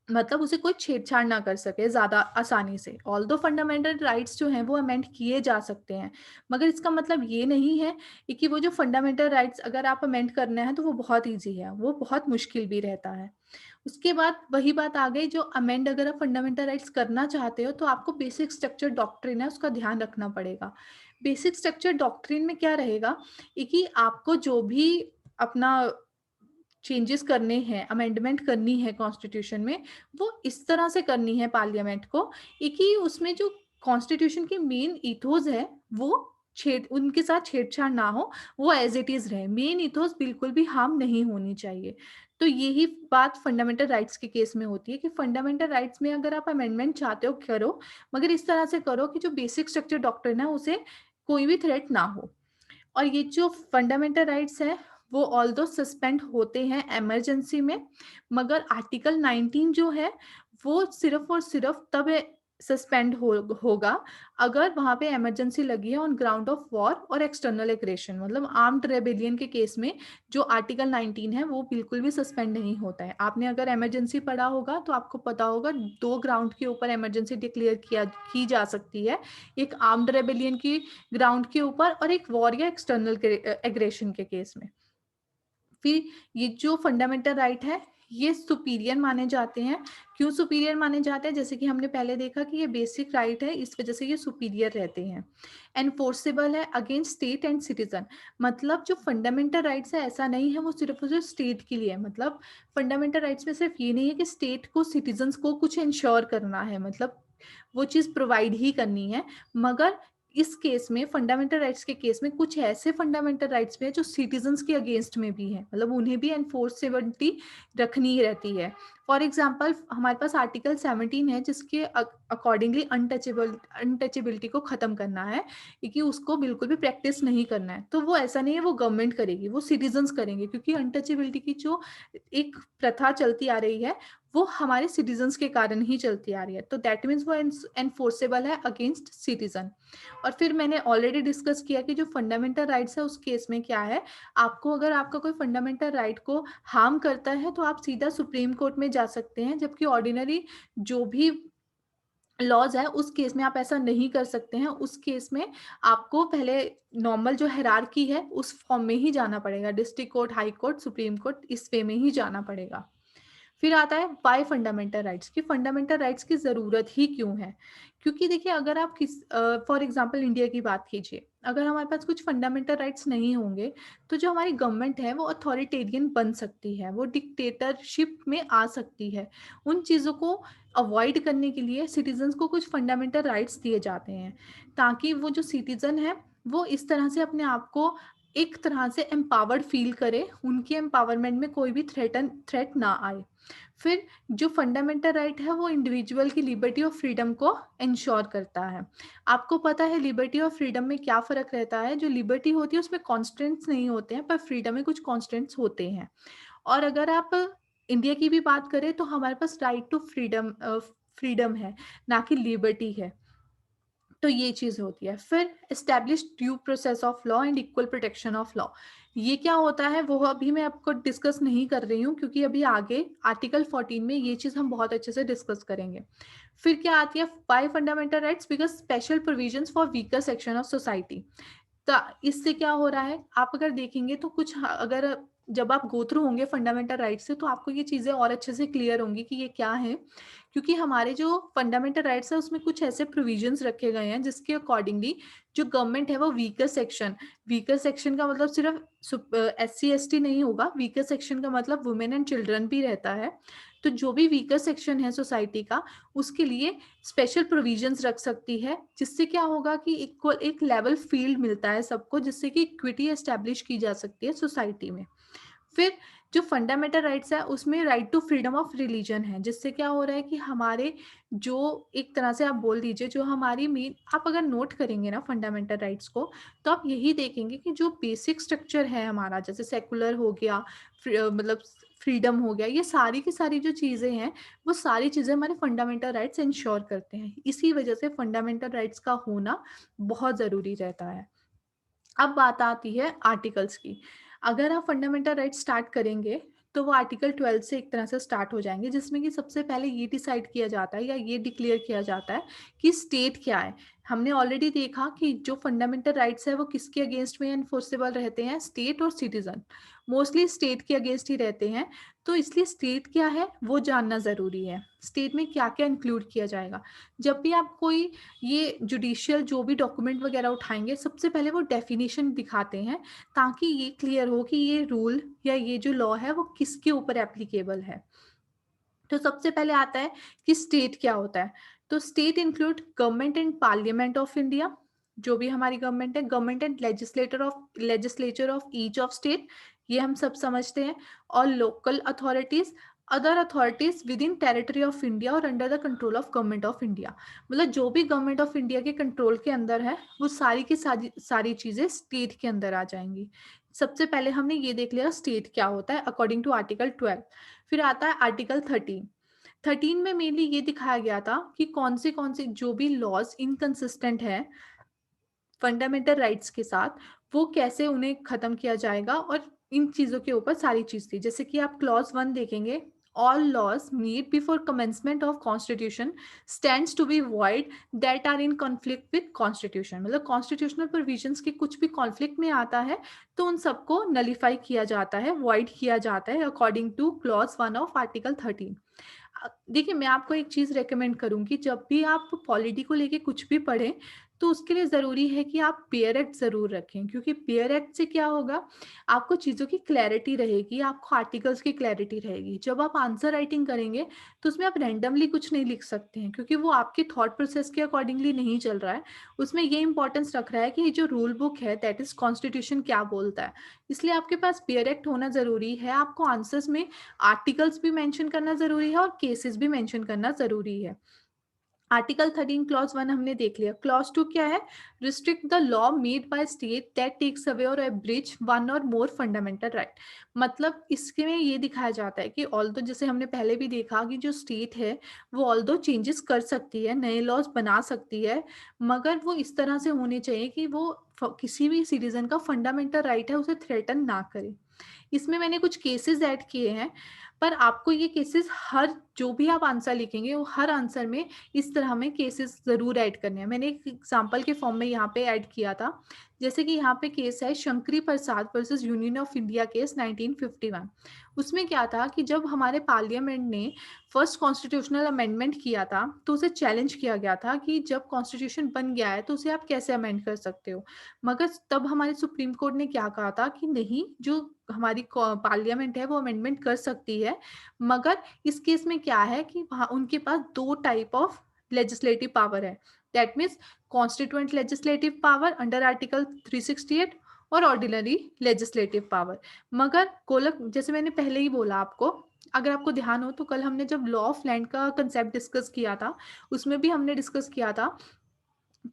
मतलब उसे कोई छेड़छाड़ ना कर सके ज़्यादा आसानी से। ऑल्दो फंडामेंटल राइट्स जो हैं वो अमेंड किए जा सकते हैं, मगर इसका मतलब ये नहीं है कि वो जो फंडामेंटल राइट्स अगर आप अमेंड करना है तो वो बहुत ईज़ी है, वो बहुत मुश्किल भी रहता है। उसके बाद वही बात आ गई, जो अमेंड अगर आप फंडामेंटल राइट्स करना चाहते हो तो आपको बेसिक स्ट्रक्चर डॉक्ट्रिन है उसका ध्यान रखना पड़ेगा। बेसिक स्ट्रक्चर डॉक्ट्रिन में क्या रहेगा, कि आपको जो भी अपना चेंजेस करने हैं, अमेंडमेंट करनी है कॉन्स्टिट्यूशन में, वो इस तरह से करनी है पार्लियामेंट को, कि उसमें जो कॉन्स्टिट्यूशन की मेन इथोस है वो छेड़ उनके साथ छेड़छाड़ ना हो, वो एज इट इज रहे। मेन इथोस बिल्कुल भी हार्म नहीं होनी चाहिए। तो यही बात फंडामेंटल राइट्स के केस में होती है कि फंडामेंटल राइट्स में अगर आप अमेंडमेंट चाहते हो करो, मगर इस तरह से करो कि जो बेसिक स्ट्रक्चर डॉक्ट्रिन है उसे कोई भी थ्रेट ना हो। और ये जो फंडामेंटल राइट्स है वो ऑल्दो सस्पेंड होते हैं इमरजेंसी में, मगर आर्टिकल 19 जो है वो सिर्फ और सिर्फ तब सस्पेंड होगा अगर वहां पे इमरजेंसी लगी है ऑन ग्राउंड ऑफ वॉर और एक्सटर्नल एग्रेशन, मतलब आर्म्ड रेबेलियन के केस में जो आर्टिकल 19 है वो बिल्कुल भी सस्पेंड नहीं होता है। आपने अगर इमरजेंसी पढ़ा होगा तो आपको पता होगा 2 ग्राउंड के ऊपर इमरजेंसी डिक्लेयर की जा सकती है, एक आर्म्ड रेबेलियन की ग्राउंड के ऊपर और एक वॉर या एक्सटर्नल एग्रेशन के केस में। फिर ये जो फंडामेंटल राइट है ये सुपीरियर माने जाते हैं। क्यों सुपीरियर माने जाते हैं? जैसे कि हमने पहले देखा कि ये बेसिक राइट है, इस वजह से ये सुपीरियर रहते हैं। एनफोर्सेबल है अगेंस्ट स्टेट एंड सिटीजन, मतलब जो फंडामेंटल राइट्स है ऐसा नहीं है वो सिर्फ और सिर्फ स्टेट के लिए है। मतलब फंडामेंटल राइट्स में सिर्फ ये नहीं है कि स्टेट को सिटीजन्स को कुछ इंश्योर करना है, मतलब वो चीज प्रोवाइड ही करनी है, मगर इस केस में फंडामेंटल राइट्स के केस में कुछ ऐसे फंडामेंटल राइट्स भी है जो सिटीजन्स के अगेंस्ट में भी है, मतलब उन्हें भी एनफोर्सेबिलिटी रखनी ही रहती है। फॉर एग्जाम्पल हमारे पास आर्टिकल 17 है जिसके अकॉर्डिंगली अनटचेबिलिटी को खत्म करना है, कि उसको बिल्कुल भी प्रैक्टिस नहीं करना है। तो वो ऐसा नहीं है वो गवर्नमेंट करेगी, वो सिटीजन्स करेंगे, क्योंकि अनटचेबिलिटी की जो एक प्रथा चलती आ रही है वो हमारे सिटीजन्स के कारण ही चलती आ रही है। तो दैट मीन्स वो एनफोर्सेबल है अगेंस्ट सिटीजन। और फिर मैंने ऑलरेडी डिस्कस किया कि जो फंडामेंटल राइट्स है उस केस में क्या है, आपको अगर आपका कोई फंडामेंटल राइट को हार्म करता है तो आप सीधा सुप्रीम कोर्ट में जा सकते हैं, जबकि ऑर्डिनरी जो भी लॉज है उस केस में आप ऐसा नहीं कर सकते हैं। उस केस में आपको पहले नॉर्मल जो हायरार्की है उस फॉर्म में ही जाना पड़ेगा, district court, high court, supreme court, इस वे में ही जाना पड़ेगा। फिर आता है वाई फंडामेंटल राइट्स की फंडामेंटल राइट्स की जरूरत ही क्यों है। क्योंकि देखिए अगर आप फॉर एग्जांपल इंडिया की बात कीजिए, अगर हमारे पास कुछ फंडामेंटल राइट्स नहीं होंगे तो जो हमारी गवर्नमेंट है वो अथॉरिटेरियन बन सकती है, वो डिक्टेटरशिप में आ सकती है। उन चीज़ों को अवॉइड करने के लिए सिटीजन्स को कुछ फंडामेंटल राइट्स दिए जाते हैं, ताकि वो जो सिटीजन है वो इस तरह से अपने आप को एक तरह से एम्पावर्ड फील करे, उनके एम्पावरमेंट में कोई भी थ्रेट ना आए। फिर जो फंडामेंटल राइट है वो इंडिविजुअल की लिबर्टी और फ्रीडम को इंश्योर करता है। आपको पता है लिबर्टी और फ्रीडम में क्या फ़र्क रहता है? जो लिबर्टी होती है उसमें कॉन्स्टेंट्स नहीं होते हैं, पर फ्रीडम में कुछ कॉन्स्टेंट्स होते हैं। और अगर आप इंडिया की भी बात करें तो हमारे पास राइट टू फ्रीडम है, ना कि लिबर्टी है। तो ये चीज़ होती है। फिर establish due process of law and equal protection of law. ये क्या होता है वो अभी मैं आपको डिस्कस नहीं कर रही हूँ, क्योंकि अभी आगे आर्टिकल 14 में ये चीज़ हम बहुत अच्छे से डिस्कस करेंगे। फिर क्या आती है five fundamental rights because special provisions for weaker section of society. तो इससे क्या हो रहा है, आप अगर देखेंगे तो कुछ अगर जब आप गो थ्रू होंगे फंडामेंटल राइट्स से तो आपको ये चीज़ें और अच्छे से क्लियर होंगी कि ये क्या है। क्योंकि हमारे जो फंडामेंटल राइट्स है उसमें कुछ ऐसे प्रोविजंस रखे गए हैं जिसके अकॉर्डिंगली जो गवर्नमेंट है वो वीकर सेक्शन का मतलब सिर्फ SC ST नहीं होगा, वीकर सेक्शन का मतलब वुमेन एंड चिल्ड्रन भी रहता है। तो जो भी वीकर सेक्शन है सोसाइटी का उसके लिए स्पेशल प्रोविजंस रख सकती है, जिससे क्या होगा कि इक्वल एक लेवल फील्ड मिलता है सबको, जिससे कि इक्विटी एस्टेब्लिश की जा सकती है सोसाइटी में। फिर जो फंडामेंटल राइट्स है उसमें right to freedom of religion है, जिससे क्या हो रहा है कि हमारे जो एक तरह से आप बोल दीजिए जो हमारी मेन, आप अगर नोट करेंगे ना फंडामेंटल राइट्स को, तो आप यही देखेंगे कि जो बेसिक स्ट्रक्चर है हमारा, जैसे सेकुलर हो गया, मतलब फ्रीडम हो गया, ये सारी की सारी जो चीज़ें हैं वो सारी चीज़ें हमारे फंडामेंटल राइट्स इंश्योर करते हैं। इसी वजह से फंडामेंटल राइट्स का होना बहुत ज़रूरी रहता है। अब बात आती है आर्टिकल्स की। अगर आप फंडामेंटल राइट्स स्टार्ट करेंगे, तो वो आर्टिकल 12 से एक तरह से स्टार्ट हो जाएँगे, जिसमें कि सबसे पहले ये डिसाइड किया जाता है या ये डिक्लेयर किया जाता है कि स्टेट क्या है। हमने ऑलरेडी देखा कि जो फंडामेंटल राइट्स है वो किसके अगेंस्ट में एनफोर्सेबल रहते हैं, स्टेट और सिटीज़न। मोस्टली स्टेट के अगेंस्ट ही रहते हैं, तो इसलिए स्टेट क्या है वो जानना ज़रूरी है। स्टेट में क्या-क्या इंक्लूड किया जाएगा। जब भी आप कोई ये जुडिशियल जो भी डॉक्यूमेंट वगैरह उठाएँगे, सबसे पहले वो डेफिनिशन दिखाते हैं, ताकि ये क्लियर हो कि ये रूल या ये जो लॉ है वो किसके ऊपर एप्लीकेबल है। तो सबसे पहले आता है कि स्टेट क्या होता है। तो state include government and parliament of India, जो भी हमारी गवर्नमेंट है, government and legislature of each of state, ये हम सब समझते हैं, और local authorities, other authorities within territory of India और under the control of government of India. मतलब जो भी गवर्नमेंट ऑफ इंडिया के कंट्रोल के अंदर है वो सारी की सारी सारी चीजें स्टेट के अंदर आ जाएंगी। सबसे पहले हमने ये देख लिया स्टेट क्या होता है अकॉर्डिंग टू आर्टिकल 12। फिर आता है आर्टिकल 13। 13 में मेनली ये दिखाया गया था कि कौन से जो भी लॉज इनकंसिस्टेंट है फंडामेंटल राइट्स के साथ, वो कैसे उन्हें खत्म किया जाएगा, और इन चीजों के ऊपर सारी चीज थी। जैसे कि आप क्लॉज 1 देखेंगे, all laws made before commencement of constitution stands to be void that are in conflict with constitution. मतलब कॉन्स्टिट्यूशनल प्रोविजंस के कुछ भी कॉन्फ्लिक्ट में आता है तो उन सबको नलीफाई किया जाता है, वॉइड किया जाता है according two clause 1 of article 13। देखिए, मैं आपको एक चीज़ रिकमेंड करूँगी, जब भी आप पॉलिटी को लेके कुछ भी पढ़ें, तो उसके लिए ज़रूरी है कि आप पेयर एक्ट ज़रूर रखें, क्योंकि पेयर एक्ट से क्या होगा, आपको चीज़ों की क्लैरिटी रहेगी, आपको आर्टिकल्स की क्लैरिटी रहेगी। जब आप आंसर राइटिंग करेंगे, तो उसमें आप रैंडमली कुछ नहीं लिख सकते हैं, क्योंकि वो आपके थॉट प्रोसेस के अकॉर्डिंगली नहीं चल रहा है। उसमें ये इंपॉर्टेंस रख रहा है कि ये जो रूल बुक है, दैट इज़ कॉन्स्टिट्यूशन क्या बोलता है। इसलिए आपके पास पेयर एक्ट होना ज़रूरी है। आपको आंसर्स में आर्टिकल्स भी मेंशन करना ज़रूरी है और केसेस भी मेंशन करना ज़रूरी है। आर्टिकल 13 क्लॉज 1 हमने देख लिया। क्लॉज 2 क्या है? Restrict the law made by state that takes away और अब्रिज वन और मोर फंडामेंटल राइट। मतलब इसके में ये दिखाया जाता है कि ऑल्दो, जैसे हमने पहले भी देखा कि जो स्टेट है वो ऑल्दो चेंजेस कर सकती है, नए लॉज बना सकती है, मगर वो इस तरह से होने चाहिए कि वो किसी भी सिटीजन का फंडामेंटल राइट है उसे थ्रेटन ना करे। इसमें मैंने कुछ केसेस ऐड किए हैं, पर आपको ये केसेस हर जो भी आप आंसर लिखेंगे वो हर आंसर में इस तरह में केसेस ज़रूर ऐड करने हैं। मैंने एक एग्जांपल के फॉर्म में यहाँ पे ऐड किया था। जैसे कि यहाँ पे केस है Shankari Prasad versus union of India case 1951। उसमें क्या था कि जब हमारे पार्लियामेंट ने फर्स्ट कॉन्स्टिट्यूशनल अमेंडमेंट किया था, तो उसे चैलेंज किया गया था कि जब कॉन्स्टिट्यूशन बन गया है तो उसे आप कैसे अमेंड कर सकते हो। मगर तब हमारे सुप्रीम कोर्ट ने क्या कहा था कि नहीं, जो हमारी पार्लियामेंट है वो अमेंडमेंट कर सकती है, मगर इस केस में क्या है कि वहाँ उनके पास दो टाइप ऑफ लेजिस्लेटिव पावर है। That means constituent legislative power under article 368 और ऑर्डिनरी लेजिस्लेटिव पावर। मगर गोलक, जैसे मैंने पहले ही बोला आपको, अगर आपको ध्यान हो तो कल हमने जब लॉ ऑफ लैंड का कंसेप्ट डिस्कस किया था, उसमें भी हमने डिस्कस किया था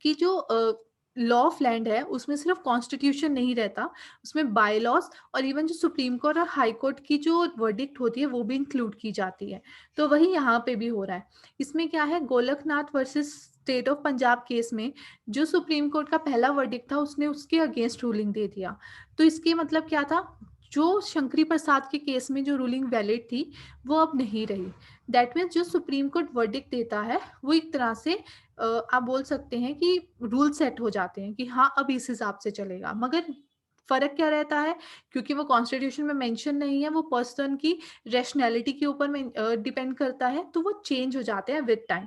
कि जो लॉ ऑफ लैंड है उसमें सिर्फ कॉन्स्टिट्यूशन नहीं रहता, उसमें बाय लॉज और इवन जो सुप्रीम कोर्ट और हाई कोर्ट की जो वर्डिक्ट होती है वो भी इंक्लूड की जाती है। तो वही यहाँ पे भी हो रहा है। इसमें क्या है, Golaknath versus state of Punjab case में जो सुप्रीम कोर्ट का पहला वर्डिक्ट था उसने उसके अगेंस्ट रूलिंग दे दिया। तो इसके मतलब क्या था, जो शंकरी प्रसाद के केस में जो रूलिंग वैलिड थी वो अब नहीं रही। दैट मीन्स जो सुप्रीम कोर्ट वर्डिक्ट देता है वो एक तरह से आप बोल सकते हैं कि रूल सेट हो जाते हैं कि हाँ अब इस हिसाब से चलेगा। मगर फर्क क्या रहता है, क्योंकि वो कॉन्स्टिट्यूशन में मेंशन नहीं है, वो पर्सन की रैशनैलिटी के ऊपर में डिपेंड करता है, तो वो चेंज हो जाते हैं विद टाइम।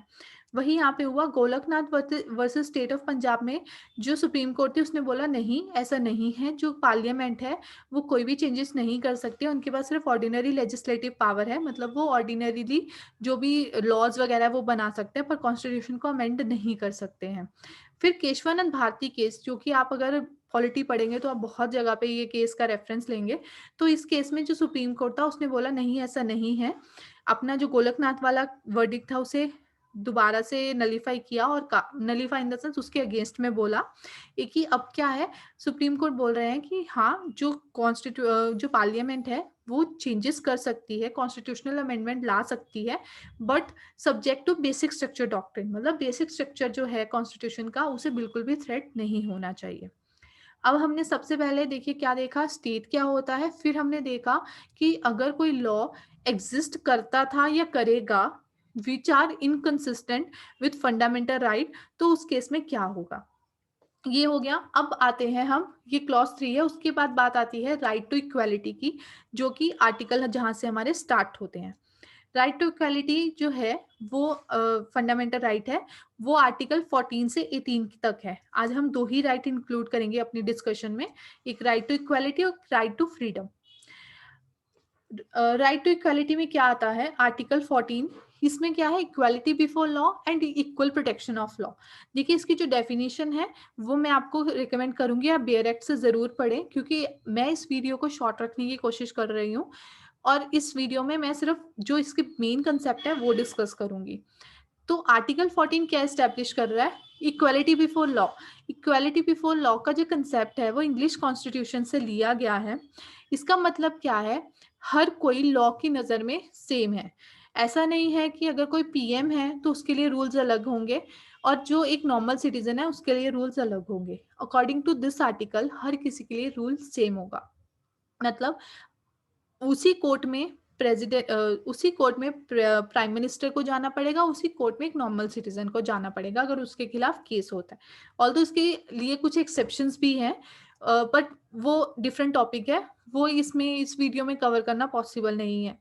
वही यहाँ पे हुआ Golaknath versus state of Punjab में, जो सुप्रीम कोर्ट थी उसने बोला नहीं, ऐसा नहीं है, जो पार्लियामेंट है वो कोई भी चेंजेस नहीं कर सकते, उनके पास सिर्फ ऑर्डिनरी लेजिस्लेटिव पावर है, मतलब वो ऑर्डिनरीली जो भी लॉज वगैरह है वो बना सकते हैं, पर कॉन्स्टिट्यूशन को अमेंड नहीं कर सकते हैं। फिर केशवानंद भारती केस, जो कि आप अगर पॉलिटी पढ़ेंगे तो आप बहुत जगह पे ये केस का रेफरेंस लेंगे। तो इस केस में जो सुप्रीम कोर्ट था उसने बोला नहीं ऐसा नहीं है, अपना जो गोलकनाथ वाला वर्डिक्ट था उसे दोबारा से नलीफाई किया और नलीफाई इन द सेंस उसके अगेंस्ट में बोला एक ही। अब क्या है, सुप्रीम कोर्ट बोल रहे हैं कि हाँ जो जो पार्लियामेंट है वो चेंजेस कर सकती है, कॉन्स्टिट्यूशनल अमेंडमेंट ला सकती है, but subject to basic structure doctrine, मतलब बेसिक स्ट्रक्चर जो है कॉन्स्टिट्यूशन का उसे बिल्कुल भी थ्रेट नहीं होना चाहिए। अब हमने सबसे पहले देखिए क्या देखा, स्टेट क्या होता है, फिर हमने देखा कि अगर कोई लॉ एग्जिस्ट करता था या करेगा which are inconsistent with fundamental right, तो उस केस में क्या होगा, ये हो गया। अब आते हैं हम, ये क्लॉज 3 है, उसके बाद बात आती है राइट टू इक्वालिटी की, जो कि आर्टिकल जहां से हमारे स्टार्ट होते हैं। राइट टू इक्वालिटी जो है वो फंडामेंटल राइट है, वो आर्टिकल 14 से 18 तक है। आज हम दो ही राइट इंक्लूड करेंगे अपनी डिस्कशन में, एक राइट टू इक्वालिटी और right to freedom. Right to equality में क्या आता है, आर्टिकल 14, इसमें क्या है, equality before law and equal protection of law. देखिए इसकी जो डेफिनेशन है वो मैं आपको रिकमेंड करूंगी आप बेयर एक्ट से जरूर पढ़ें, क्योंकि मैं इस वीडियो को शॉर्ट रखने की कोशिश कर रही हूँ और इस वीडियो में मैं सिर्फ जो इसके मेन कंसेप्ट है वो डिस्कस करूंगी। तो आर्टिकल 14 क्या एस्टेब्लिश कर रहा है, equality before law. Equality before law का जो कंसेप्ट है वो इंग्लिश कॉन्स्टिट्यूशन से लिया गया है। इसका मतलब क्या है, हर कोई लॉ की नजर में सेम है। ऐसा नहीं है कि अगर कोई पीएम है तो उसके लिए रूल्स अलग होंगे और जो एक नॉर्मल सिटीजन है उसके लिए रूल्स अलग होंगे। अकॉर्डिंग टू दिस आर्टिकल हर किसी के लिए रूल सेम होगा। मतलब उसी कोर्ट में प्रेसिडेंट, उसी कोर्ट में प्राइम मिनिस्टर को जाना पड़ेगा, उसी कोर्ट में एक नॉर्मल सिटीजन को जाना पड़ेगा अगर उसके खिलाफ केस होता है। ऑल्दो उसके लिए कुछ एक्सेप्शंस भी हैं, बट वो डिफरेंट टॉपिक है, वो इसमें इस वीडियो में कवर करना पॉसिबल नहीं है।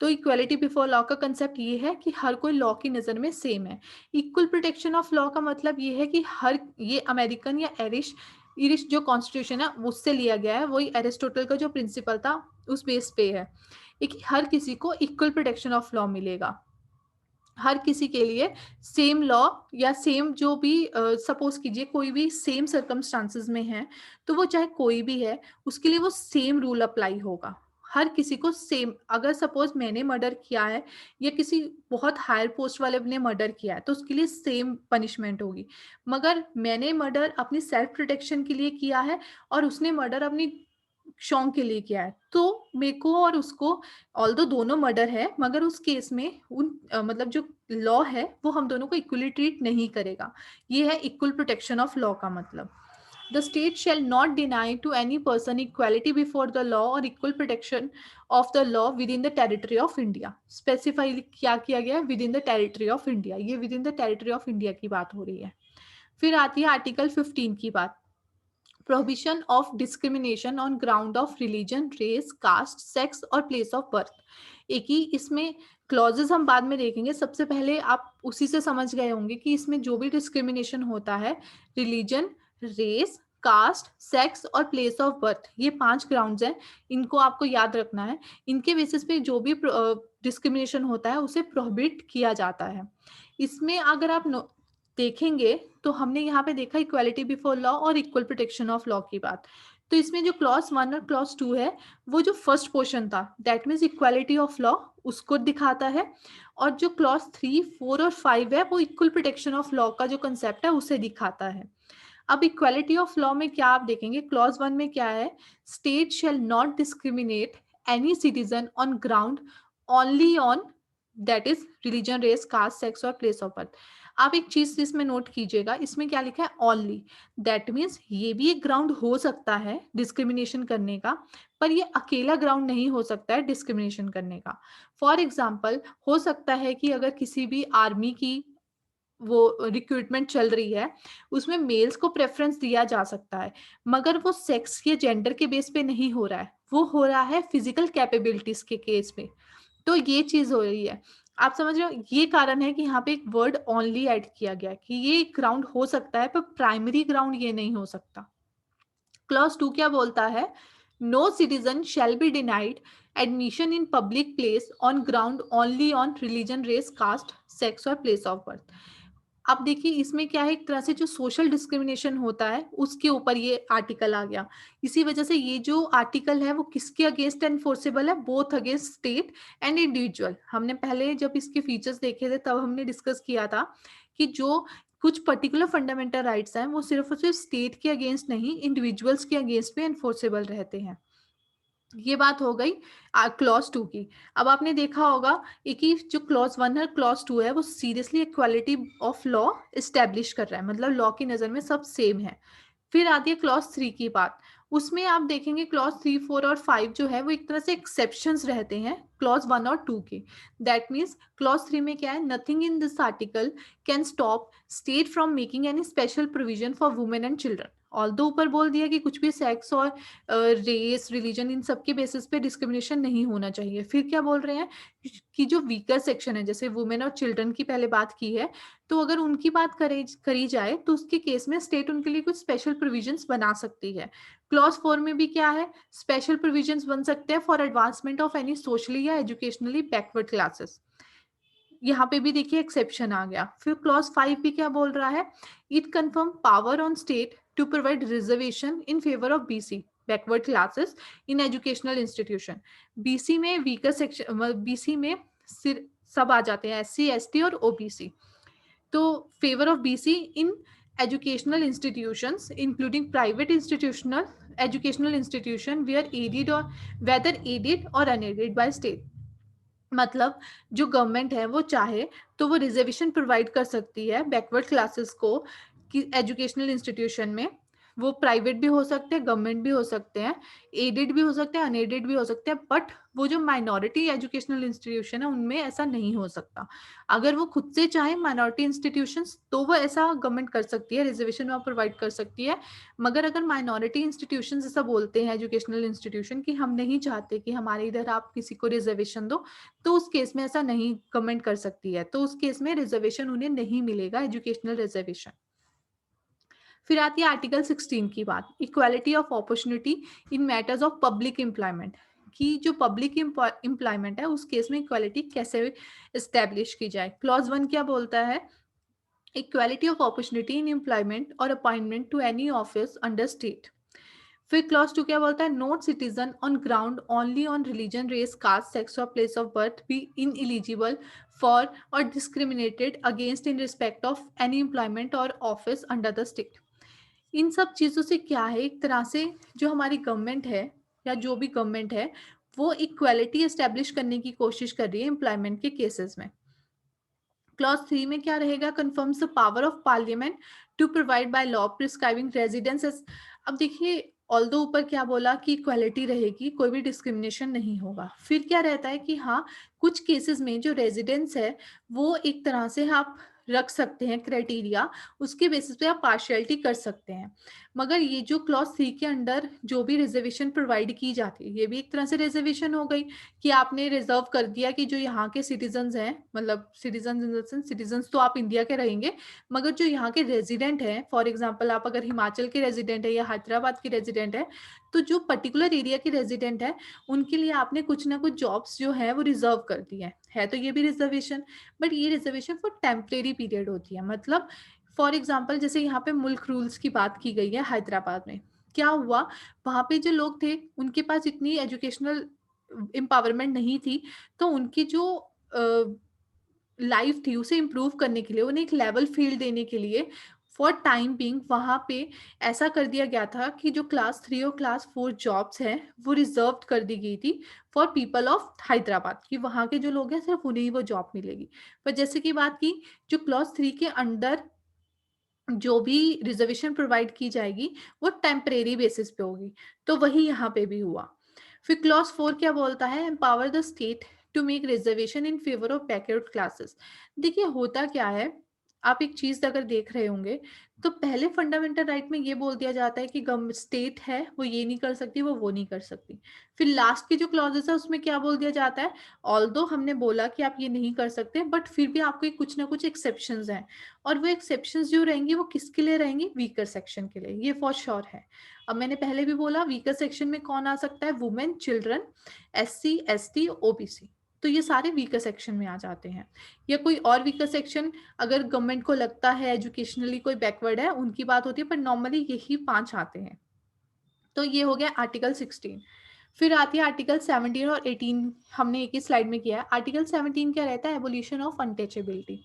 तो इक्वालिटी बिफोर लॉ का कंसेप्ट ये है कि हर कोई लॉ की नज़र में सेम है। इक्वल प्रोटेक्शन ऑफ लॉ का मतलब ये है कि हर, ये अमेरिकन या एरिश इरिश जो कॉन्स्टिट्यूशन है उससे लिया गया है, वही एरिस्टोटल का जो प्रिंसिपल था उस बेस पे है, एक हर किसी को इक्वल प्रोटेक्शन ऑफ लॉ मिलेगा। हर किसी के लिए सेम लॉ या सेम जो भी, सपोज कीजिए कोई भी सेम सर्कमस्टांसेस में है तो वो चाहे कोई भी है उसके लिए वो सेम रूल अप्लाई होगा। हर किसी को सेम, अगर सपोज मैंने मर्डर किया है या किसी बहुत हायर पोस्ट वाले ने मर्डर किया है तो उसके लिए सेम पनिशमेंट होगी। मगर मैंने मर्डर अपनी सेल्फ प्रोटेक्शन के लिए किया है और उसने मर्डर अपनी शौक के लिए किया है, तो मेरे को और उसको, ऑल्दो दोनों मर्डर है मगर उस केस में मतलब जो लॉ है वो हम दोनों को इक्वली ट्रीट नहीं करेगा। ये है इक्वल प्रोटेक्शन ऑफ लॉ का मतलब। The state shall not deny to any person equality before the law और equal protection of the law within the territory of India. Specify क्या किया गया है, within the territory of India, ये within the territory of India की बात हो रही है। फिर आती है आर्टिकल 15 की बात, prohibition of discrimination on ground of religion, race, caste, sex और प्लेस ऑफ बर्थ। एक ही इसमें क्लॉजेस हम बाद में देखेंगे, सबसे पहले आप उसी से समझ गए होंगे कि इसमें जो भी डिस्क्रिमिनेशन होता है, रिलीजन, रेस, कास्ट, सेक्स और प्लेस ऑफ बर्थ, ये 5 ग्राउंड्स हैं, इनको आपको याद रखना है। इनके बेसिस पे जो भी डिस्क्रिमिनेशन होता है उसे प्रोहिबिट किया जाता है। इसमें अगर आप देखेंगे तो हमने यहाँ पे देखा इक्वालिटी बिफोर लॉ और इक्वल प्रोटेक्शन ऑफ लॉ की बात। तो इसमें जो क्लॉज 1 और क्लॉज 2 है वो जो फर्स्ट पोर्शन था that means equality of law उसको दिखाता है, और जो क्लॉज 3, 4 और 5 है वो इक्वल प्रोटेक्शन ऑफ लॉ का जो कंसेप्ट है उसे दिखाता है। अब इक्वालिटी ऑफ लॉ में क्या आप देखेंगे, क्लॉज 1 में क्या है, state shall not discriminate any citizen on ground only on that is religion, race, caste, sex और प्लेस ऑफ बर्थ। आप एक चीज इसमें नोट कीजिएगा, इसमें क्या लिखा है, ओनली। दैट मीन्स ये भी एक ग्राउंड हो सकता है डिस्क्रिमिनेशन करने का, पर ये अकेला ग्राउंड नहीं हो सकता है डिस्क्रिमिनेशन करने का। फॉर एग्जाम्पल हो सकता है कि अगर किसी भी आर्मी की वो रिक्रूटमेंट चल रही है उसमें मेल्स को प्रेफरेंस दिया जा सकता है, मगर वो सेक्स या जेंडर के बेस पे नहीं हो रहा है, वो हो रहा है फिजिकल कैपेबिलिटीज के केस पे। तो ये चीज हो रही है, आप समझ रहे हो, ये कारण है कि यहाँ पे एक वर्ड ओनली ऐड किया गया कि ये ग्राउंड हो सकता है पर प्राइमरी ग्राउंड ये नहीं हो सकता। क्लॉज 2 क्या बोलता है, no citizen shall be denied admission in public place on ground only on religion, race, caste, sex और प्लेस ऑफ बर्थ। अब देखिए इसमें क्या है, एक तरह से जो सोशल डिस्क्रिमिनेशन होता है उसके ऊपर ये आर्टिकल आ गया। इसी वजह से ये जो आर्टिकल है वो किसके अगेंस्ट एनफोर्सेबल है, both against state and individual. हमने पहले जब इसके फीचर्स देखे थे तब हमने डिस्कस किया था कि जो कुछ पर्टिकुलर फंडामेंटल राइट्स हैं वो सिर्फ और सिर्फ स्टेट के अगेंस्ट नहीं, इंडिविजुअल्स के अगेंस्ट भी एनफोर्सेबल रहते हैं। ये बात हो गई क्लॉज 2 की। अब आपने देखा होगा एक ही जो क्लॉज 1 है क्लॉज 2 है वो seriously equality of law establish कर रहा है, मतलब लॉ की नज़र में सब सेम है। फिर आती है क्लॉज 3 की बात। उसमें आप देखेंगे क्लॉज 3, 4 और 5 जो है वो एक तरह से एक्सेप्शंस रहते हैं क्लॉज 1 और 2 के। दैट मीन्स क्लॉज 3 में क्या है, nothing in this article can stop state from making any special provision for women and children. Although ऊपर बोल दिया कि कुछ भी सेक्स और रेस, रिलीजन, इन सब के बेसिस पे डिस्क्रिमिनेशन नहीं होना चाहिए। फिर क्या बोल रहे हैं कि जो वीकर सेक्शन है, जैसे वुमेन और चिल्ड्रन की पहले बात की है, तो अगर उनकी बात करी जाए तो उसके केस में स्टेट उनके लिए कुछ स्पेशल प्रोविजंस बना सकती है। क्लॉज 4 में भी क्या है, स्पेशल प्रोविजंस बन सकते हैं for advancement of any socially या एजुकेशनली बैकवर्ड क्लासेस। यहाँ पे भी देखिए एक्सेप्शन आ गया। फिर क्लॉज 5 भी क्या बोल रहा है, it confirm power on state to provide reservation in favour of BC backward classes in educational institution. BC में वीकर सेक्शन, बीसी में सब आ जाते हैं, एससी, एसटी और ओबीसी। तो favour of BC in educational institutions including private institutional educational institution where aided or whether aided or unaided by state। मतलब जो गवर्नमेंट है वो चाहे तो वो रिजर्वेशन प्रोवाइड कर सकती है बैकवर्ड क्लासेस को कि एजुकेशनल इंस्टीट्यूशन में। वो प्राइवेट भी हो सकते हैं, गवर्नमेंट भी हो सकते हैं, एडेड भी हो सकते हैं, अनएडेड भी हो सकते हैं, बट वो जो माइनॉरिटी एजुकेशनल इंस्टीट्यूशन है उनमें ऐसा नहीं हो सकता। अगर वो खुद से चाहे माइनॉरिटी इंस्टीट्यूशंस तो वो ऐसा गवर्नमेंट कर सकती है, रिजर्वेशन वहाँ प्रोवाइड कर सकती है। मगर अगर माइनॉरिटी इंस्टीट्यूशन ऐसा बोलते हैं एजुकेशनल इंस्टीट्यूशन कि हम नहीं चाहते कि हमारे इधर आप किसी को रिजर्वेशन दो, तो उस केस में ऐसा नहीं कमेंट कर सकती है, तो उस केस में रिजर्वेशन उन्हें नहीं मिलेगा, एजुकेशनल रिजर्वेशन। फिर आती है आर्टिकल 16 की बात, equality of opportunity in matters of public employment. कि जो पब्लिक एम्प्लॉयमेंट है उस केस में इक्वालिटी कैसे इस्टेब्लिश की जाए। क्लॉज 1 क्या बोलता है, equality of opportunity in employment और appointment to any office under state. फिर क्लॉज 2 क्या बोलता है, not citizen on ground only on religion, race, caste, sex और place of birth be ineligible for और discriminated against in respect of any employment और ऑफिस अंडर द स्टेट। इन सब चीज़ों से क्या है, एक तरह से जो हमारी गवर्नमेंट है या जो भी गवर्नमेंट है वो इक्वालिटी एस्टेब्लिश करने की कोशिश कर रही है एम्प्लॉयमेंट के केसेस में। क्लॉज 3 में क्या रहेगा, confirms the power of parliament to provide by law prescribing residences. अब देखिए ऑल्दो ऊपर क्या बोला कि इक्वालिटी रहेगी, कोई भी डिस्क्रिमिनेशन नहीं होगा। फिर क्या रहता है कि हाँ, कुछ केसेस में जो रेजिडेंस है वो एक तरह से आप रख सकते हैं क्राइटेरिया, उसके बेसिस पे आप पार्शियलिटी कर सकते हैं। मगर ये जो क्लॉज 3 के अंडर जो भी रिजर्वेशन प्रोवाइड की जाती है ये भी एक तरह से रिजर्वेशन हो गई कि आपने रिजर्व कर दिया कि जो यहाँ के सिटीजन्स हैं, मतलब citizen in the sense citizens तो आप इंडिया के रहेंगे, मगर जो यहाँ के रेजिडेंट हैं, फॉर एग्जांपल आप अगर हिमाचल के रेजिडेंट है या हैदराबाद के रेजिडेंट है, तो जो पर्टिकुलर एरिया के रेजिडेंट है उनके लिए आपने कुछ ना कुछ जॉब्स जो है वो रिजर्व कर दी है तो ये भी रिजर्वेशन। बट ये रिजर्वेशन फॉर टेम्परेरी पीरियड होती है। मतलब फॉर एग्जाम्पल जैसे यहाँ पे मुल्क रूल्स की बात की गई है हैदराबाद में, क्या हुआ, वहाँ पे जो लोग थे उनके पास इतनी एजुकेशनल एम्पावरमेंट नहीं थी, तो उनकी जो लाइफ थी उसे इम्प्रूव करने के लिए, उन्हें एक लेवल फील्ड देने के लिए फॉर टाइम बिंग वहाँ पे ऐसा कर दिया गया था कि जो क्लास 3 और क्लास 4 जॉब्स हैं वो रिजर्व कर दी गई थी फॉर पीपल ऑफ हैदराबाद, कि वहाँ के जो लोग हैं सिर्फ उन्हें ही वो जॉब मिलेगी। पर जैसे कि बात की, जो क्लास 3 के अंडर जो भी रिजर्वेशन प्रोवाइड की जाएगी वो टेम्परेरी बेसिस पे होगी, तो वही यहाँ पे भी हुआ। फिर क्लॉज 4 क्या बोलता है, empower the state to make reservation in favour of backward classes. देखिए होता क्या है, आप एक चीज अगर देख रहे होंगे तो पहले फंडामेंटल राइट में ये बोल दिया जाता है कि स्टेट है वो ये नहीं कर सकती, वो नहीं कर सकती। फिर लास्ट की जो क्लॉजेस है उसमें क्या बोल दिया जाता है, ऑल्दो हमने बोला कि आप ये नहीं कर सकते बट फिर भी आपको कुछ ना कुछ एक्सेप्शंस हैं, और वो एक्सेप्शंस जो रहेंगी वो किसके लिए रहेंगी, वीकर सेक्शन के लिए, ये फॉर श्योर है। अब मैंने पहले भी बोला वीकर सेक्शन में कौन आ सकता है, women, children, SC, ST, OBC. तो ये सारे वीकर सेक्शन में आ जाते हैं। या कोई और वीकर सेक्शन अगर गवर्नमेंट को लगता है एजुकेशनली कोई बैकवर्ड है, उनकी बात होती है, पर नॉर्मली यही 5 आते हैं। तो ये हो गया आर्टिकल 16। फिर आती है आर्टिकल 17 और 18, हमने एक ही स्लाइड में किया है। आर्टिकल 17 क्या रहता है? Abolition of untouchability.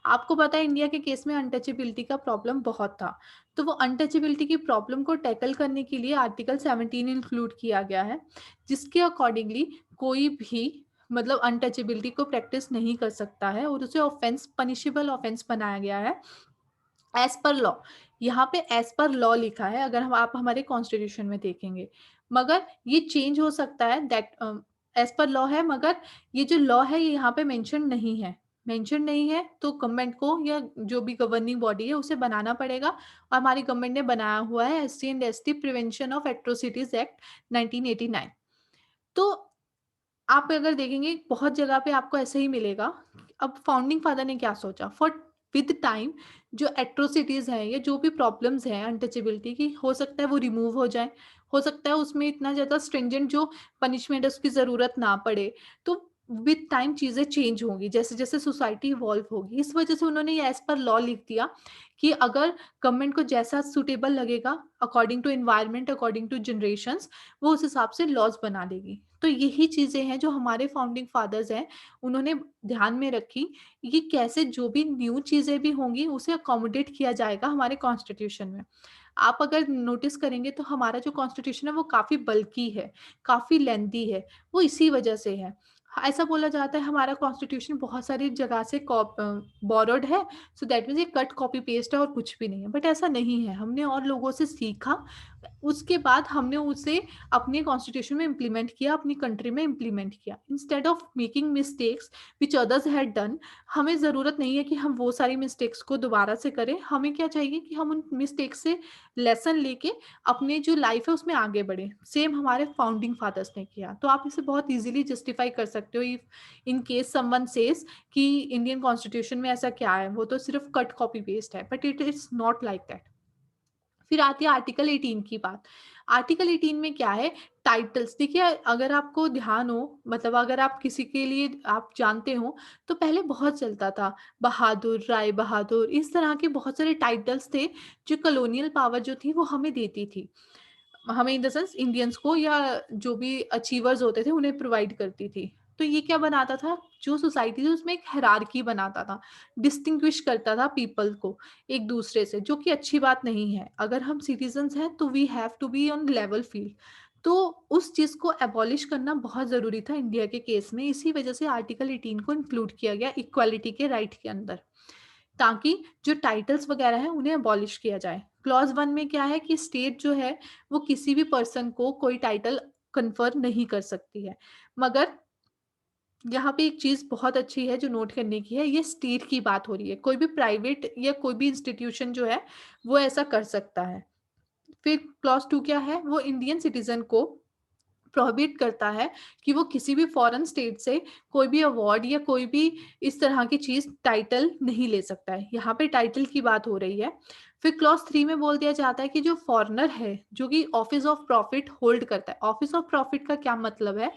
आपको पता है इंडिया के केस में अनटचेबिलिटी का प्रॉब्लम बहुत था, तो वो अनटचेबिलिटी की प्रॉब्लम को टैकल करने के लिए आर्टिकल 17 इंक्लूड किया गया है, जिसके अकॉर्डिंगली कोई भी मतलब अनटचेबिलिटी को प्रैक्टिस नहीं कर सकता है और उसे ऑफेंस, पनिशेबल ऑफेंस बनाया गया है एज पर लॉ। यहाँ पे एज पर लॉ लिखा है, अगर हम आप हमारे कॉन्स्टिट्यूशन में देखेंगे, मगर ये चेंज हो सकता है, दैट एज पर लॉ है, मगर ये जो लॉ है ये यहाँ पे मेंशन नहीं है। मेंशन नहीं है तो गवर्नमेंट को या जो भी गवर्निंग बॉडी है उसे बनाना पड़ेगा, और हमारी गवर्नमेंट ने बनाया हुआ है SC and ST prevention of atrocities act 1989। तो आप अगर देखेंगे बहुत जगह पे आपको ऐसे ही मिलेगा। अब फाउंडिंग फादर ने क्या सोचा, फॉर विद टाइम जो एट्रोसिटीज हैं या जो भी प्रॉब्लम्स हैं अनटचेबिलिटी की, हो सकता है वो रिमूव हो जाए, हो सकता है उसमें इतना ज़्यादा स्ट्रिंजेंट जो पनिशमेंट है उसकी ज़रूरत ना पड़े। तो विद टाइम चीज़ें चेंज होंगी, जैसे जैसे सोसाइटी इवॉल्व होगी। इस वजह से उन्होंने ये एज पर लॉ लिख दिया कि अगर गवर्नमेंट को जैसा सुटेबल लगेगा according to environment, according to generations, वो उस हिसाब से लॉज बना देगी। तो यही चीज़ें हैं जो हमारे फाउंडिंग फादर्स हैं, उन्होंने ध्यान में रखी। ये कैसे जो भी न्यू चीज़ें भी होंगी उसे अकोमोडेट किया जाएगा हमारे कॉन्स्टिट्यूशन में। आप अगर नोटिस करेंगे तो हमारा जो कॉन्स्टिट्यूशन है वो काफ़ी बल्की है, काफ़ी लेंथी है, वो इसी वजह से है। ऐसा बोला जाता है हमारा कॉन्स्टिट्यूशन बहुत सारी जगह से बोरोड है, सो दैट मीन्स ये कट कॉपी पेस्ट है और कुछ भी नहीं है, बट ऐसा नहीं है। हमने और लोगों से सीखा, उसके बाद हमने उसे अपने कॉन्स्टिट्यूशन में इम्प्लीमेंट किया, अपनी कंट्री में इम्प्लीमेंट किया। Instead of making mistakes which others had done, हमें ज़रूरत नहीं है कि हम वो सारी मिस्टेक्स को दोबारा से करें। हमें क्या चाहिए कि हम उन मिस्टेक्स से लेसन लेके अपने जो लाइफ है उसमें आगे बढ़े। सेम हमारे फाउंडिंग फादर्स ने किया। तो आप इसे बहुत इजीली जस्टिफाई कर सकते हो if in case someone says कि इंडियन कॉन्स्टिट्यूशन में ऐसा क्या है, वो तो सिर्फ कट कॉपी पेस्ट है, but it is not like that. फिर आती है आर्टिकल 18 की बात। आर्टिकल 18 में क्या है? टाइटल्स। देखिए, अगर आपको ध्यान हो, मतलब अगर आप किसी के लिए आप जानते हो, तो पहले बहुत चलता था बहादुर, राय बहादुर, इस तरह के बहुत सारे टाइटल्स थे जो कॉलोनियल पावर जो थी वो हमें देती थी। हमें इन द सेंस इंडियंस को या जो भी अचीवर्स होते थे उन्हें प्रोवाइड करती थी। तो ये क्या बनाता था, जो सोसाइटी थी उसमें एक हायरार्की बनाता था, डिस्टिंग्विश करता था पीपल को एक दूसरे से, जो कि अच्छी बात नहीं है। अगर हम सिटीजन्स हैं तो we have to be on level field. तो उस चीज़ को एबॉलिश करना बहुत ज़रूरी था इंडिया के केस में। इसी वजह से आर्टिकल 18 को इंक्लूड किया गया इक्वालिटी के राइट के अंदर, ताकि जो टाइटल्स वगैरह हैं उन्हें अबॉलिश किया जाए। क्लॉज 1 में क्या है कि स्टेट जो है वो किसी भी पर्सन को कोई टाइटल कन्फर नहीं कर सकती है। मगर यहाँ पे एक चीज़ बहुत अच्छी है जो नोट करने की है, ये स्टेट की बात हो रही है। कोई भी प्राइवेट या कोई भी इंस्टीट्यूशन जो है वो ऐसा कर सकता है। फिर क्लॉज 2 क्या है? वो इंडियन सिटीज़न को प्रोहिबिट करता है कि वो किसी भी फॉरेन स्टेट से कोई भी अवार्ड या कोई भी इस तरह की चीज़ टाइटल नहीं ले सकता है। यहाँ पे टाइटल की बात हो रही है। फिर क्लॉज 3 में बोल दिया जाता है कि जो फॉरेनर है, जो कि ऑफिस ऑफ प्रॉफिट होल्ड करता है। ऑफिस ऑफ प्रॉफिट का क्या मतलब है?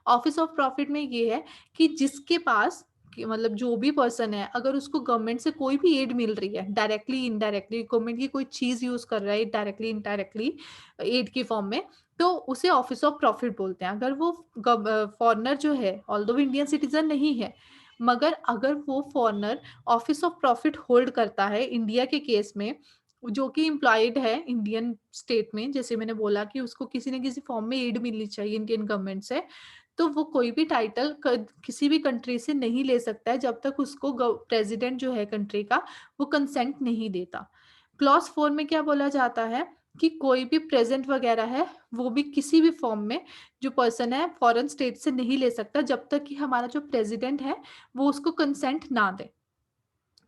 ऑफिस ऑफ प्रॉफिट में ये है कि जिसके पास कि मतलब जो भी पर्सन है, अगर उसको गवर्नमेंट से कोई भी एड मिल रही है, डायरेक्टली इनडायरेक्टली गवर्नमेंट की कोई चीज़ यूज़ कर रहा है डायरेक्टली इनडायरेक्टली एड के फॉर्म में, तो उसे ऑफिस ऑफ प्रॉफिट बोलते हैं। अगर वो फॉरेनर जो है, ऑल्दो इंडियन सिटीजन नहीं है, मगर अगर वो foreigner office of profit hold करता है इंडिया के केस में, जो कि एम्प्लॉयड है इंडियन स्टेट में, जैसे मैंने बोला कि उसको किसी न किसी फॉर्म में एड मिलनी चाहिए इंडियन गवर्नमेंट से, तो वो कोई भी टाइटल किसी भी कंट्री से नहीं ले सकता है जब तक उसको प्रेसिडेंट जो है कंट्री का वो कंसेंट नहीं देता। क्लॉज 4 में क्या बोला जाता है कि कोई भी प्रेजेंट वगैरह है वो भी किसी भी फॉर्म में जो पर्सन है फॉरेन स्टेट से नहीं ले सकता जब तक कि हमारा जो प्रेसिडेंट है वो उसको कंसेंट ना दे।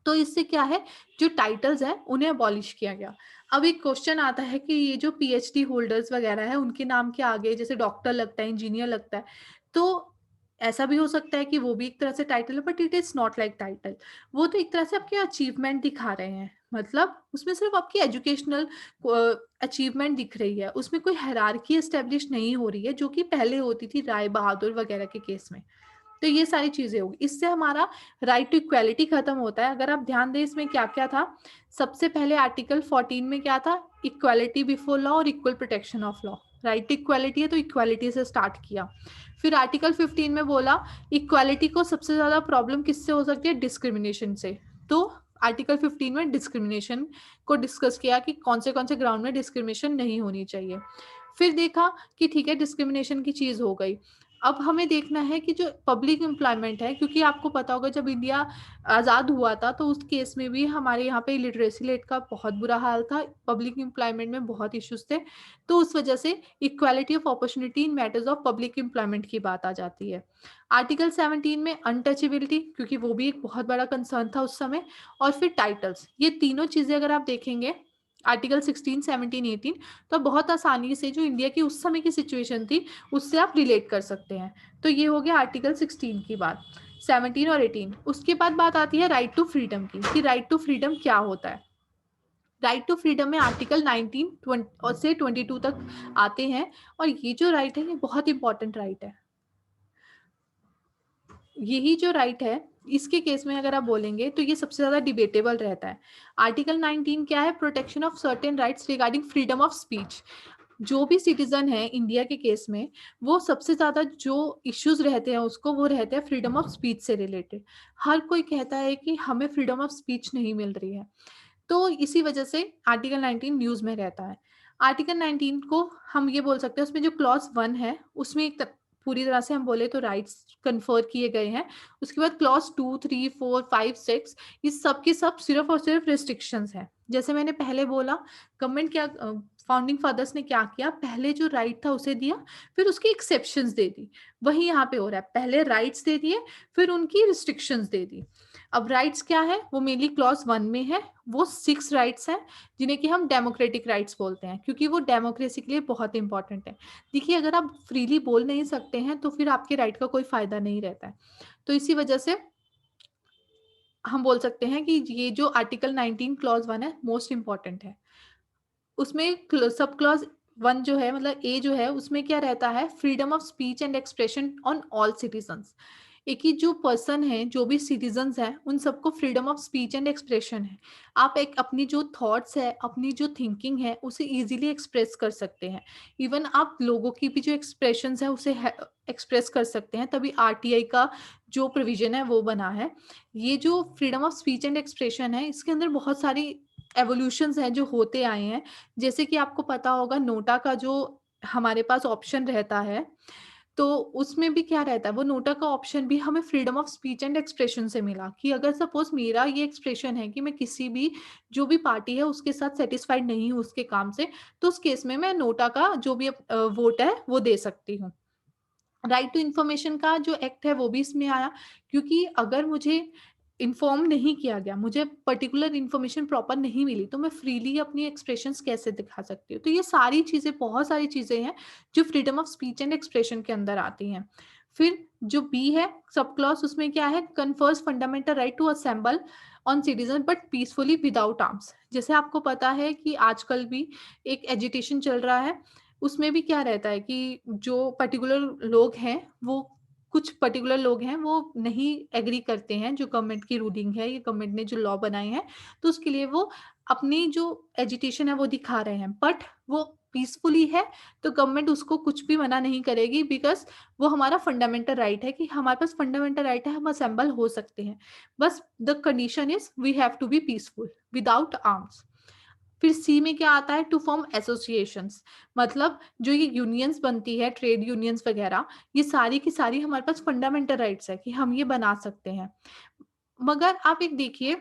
तो इससे क्या है, जो टाइटल्स हैं उन्हें अबॉलिश किया गया। अब एक क्वेश्चन आता है कि ये जो पीएचडी होल्डर्स वगैरह है उनके नाम के आगे जैसे डॉक्टर लगता है, इंजीनियर लगता है, तो ऐसा भी हो सकता है कि वो भी एक तरह से टाइटल है, but it is not like title. वो तो एक तरह से आपके अचीवमेंट दिखा रहे हैं, मतलब उसमें सिर्फ आपकी एजुकेशनल अचीवमेंट दिख रही है, उसमें कोई हायरार्की एस्टेब्लिश नहीं हो रही है, जो कि पहले होती थी राय बहादुर वगैरह के केस में। तो ये सारी चीजें होगी, इससे हमारा राइट टू इक्वालिटी खत्म होता है। अगर आप ध्यान दें इसमें क्या क्या था, सबसे पहले आर्टिकल 14 में क्या था, इक्वालिटी बिफोर लॉ और equal protection of law. Right to equality है तो इक्वालिटी से स्टार्ट किया। फिर आर्टिकल 15 में बोला इक्वालिटी को सबसे ज्यादा प्रॉब्लम किससे हो सकती है, डिस्क्रिमिनेशन से। तो आर्टिकल 15 में डिस्क्रिमिनेशन को डिस्कस किया कि कौन से ग्राउंड में डिस्क्रिमिनेशन नहीं होनी चाहिए। फिर देखा कि ठीक है डिस्क्रिमिनेशन की चीज हो गई, अब हमें देखना है कि जो पब्लिक एम्प्लॉयमेंट है, क्योंकि आपको पता होगा जब इंडिया आज़ाद हुआ था तो उस केस में भी हमारे यहाँ पे लिटरेसी रेट का बहुत बुरा हाल था, पब्लिक एम्प्लॉयमेंट में बहुत इश्यूज थे। तो उस वजह से equality of opportunity in matters of public employment की बात आ जाती है। आर्टिकल 17 में अनटचेबिलिटी, क्योंकि वो भी एक बहुत बड़ा कंसर्न था उस समय। और फिर टाइटल्स, ये तीनों चीजें अगर आप देखेंगे आर्टिकल 16, 17, 18, तो बहुत आसानी से जो इंडिया की उस समय की सिचुएशन थी उससे आप रिलेट कर सकते हैं। तो ये हो गया आर्टिकल 16 की बात, 17 और 18। उसके बाद बात आती है राइट टू फ्रीडम की, कि राइट टू फ्रीडम क्या होता है। राइट टू फ्रीडम में आर्टिकल 19 और से 22 तक आते हैं। और ये जो राइट है ये बहुत इंपॉर्टेंट राइट है। यही जो राइट है इसके केस में अगर आप बोलेंगे तो ये सबसे ज्यादा डिबेटेबल रहता है। आर्टिकल 19 क्या है, protection of certain rights regarding freedom of speech. जो भी सिटीजन है इंडिया के केस में, वो सबसे ज्यादा जो इश्यूज रहते हैं उसको वो रहते हैं फ्रीडम ऑफ स्पीच से रिलेटेड। हर कोई कहता है कि हमें फ्रीडम ऑफ स्पीच नहीं मिल रही है, तो इसी वजह से आर्टिकल 19 न्यूज में रहता है। आर्टिकल 19 को हम ये बोल सकते हैं उसमें जो क्लॉज 1 है उसमें पूरी तरह से हम बोले तो राइट्स कन्फर किए गए हैं। उसके बाद क्लॉज 2, 3, 4, 5, 6 ये सब के सब सिर्फ और सिर्फ रिस्ट्रिक्शंस हैं। जैसे मैंने पहले बोला, गवर्नमेंट क्या, फाउंडिंग फादर्स ने क्या किया, पहले जो राइट था उसे दिया, फिर उसकी एक्सेप्शंस दे दी। वही यहाँ पे हो रहा है, पहले राइट्स दे दिए फिर उनकी रिस्ट्रिक्शंस दे दी। अब राइट्स क्या है, वो मेनली क्लॉज 1 में है। वो 6 राइट्स हैं जिन्हें कि हम डेमोक्रेटिक राइट्स बोलते हैं, क्योंकि वो डेमोक्रेसी के लिए बहुत इंपॉर्टेंट है। देखिए अगर आप फ्रीली बोल नहीं सकते हैं तो फिर आपके राइट का कोई फायदा नहीं रहता है। तो इसी वजह से हम बोल सकते हैं कि ये जो आर्टिकल 19 क्लॉज 1 है मोस्ट इंपॉर्टेंट है। उसमें सब क्लॉज 1 जो है मतलब ए जो है उसमें क्या रहता है, freedom of speech and expression on all citizens. एक ही जो पर्सन है, जो भी सिटीजन्स हैं उन सबको freedom of speech and expression है। आप एक अपनी जो थॉट्स है, अपनी जो थिंकिंग है उसे इजीली एक्सप्रेस कर सकते हैं। इवन आप लोगों की भी जो एक्सप्रेशंस है उसे एक्सप्रेस कर सकते हैं, तभी आरटीआई का जो प्रोविजन है वो बना है। ये जो freedom of speech and expression है इसके अंदर बहुत सारी एवोल्यूशंस हैं जो होते आए हैं। जैसे कि आपको पता होगा नोटा का जो हमारे पास ऑप्शन रहता है, तो उसमें भी क्या रहता है, वो नोटा का ऑप्शन भी हमें freedom of speech and expression से मिला, कि अगर सपोज मेरा ये एक्सप्रेशन है कि मैं किसी भी जो भी पार्टी है उसके साथ सेटिस्फाइड नहीं हूँ उसके काम से, तो उस केस में मैं नोटा का जो भी वोट है वो दे सकती हूँ। राइट टू इन्फॉर्मेशन का जो एक्ट है वो भी इसमें आया, क्योंकि अगर मुझे इन्फॉर्म नहीं किया गया, मुझे पर्टिकुलर इन्फॉर्मेशन प्रॉपर नहीं मिली, तो मैं फ्रीली अपनी एक्सप्रेशंस कैसे दिखा सकती हूँ। तो ये सारी चीजें, बहुत सारी चीजें हैं जो freedom of speech and expression के अंदर आती हैं। फिर जो बी है सब क्लॉज, उसमें क्या है, confers fundamental right to assemble on citizen but peacefully without arms. जैसे आपको पता है कि आजकल भी एक एजिटेशन चल रहा है, उसमें भी क्या रहता है कि जो पर्टिकुलर लोग हैं वो, कुछ पर्टिकुलर लोग हैं वो नहीं एग्री करते हैं जो गवर्नमेंट की रूलिंग है, ये गवर्नमेंट ने जो लॉ बनाए हैं, तो उसके लिए वो अपनी जो एजिटेशन है वो दिखा रहे हैं, बट वो पीसफुली है। तो गवर्नमेंट उसको कुछ भी मना नहीं करेगी, बिकॉज वो हमारा फंडामेंटल राइट है, कि हमारे पास फंडामेंटल राइट है, हम असेंबल हो सकते हैं। बस the condition is we have to be peaceful without arms. फिर सी में क्या आता है, टू फॉर्म एसोसिएशंस। मतलब जो ये यूनियंस बनती है, ट्रेड यूनियंस वगैरह, ये सारी की सारी हमारे पास फंडामेंटल राइट्स है कि हम ये बना सकते हैं। मगर आप एक देखिए,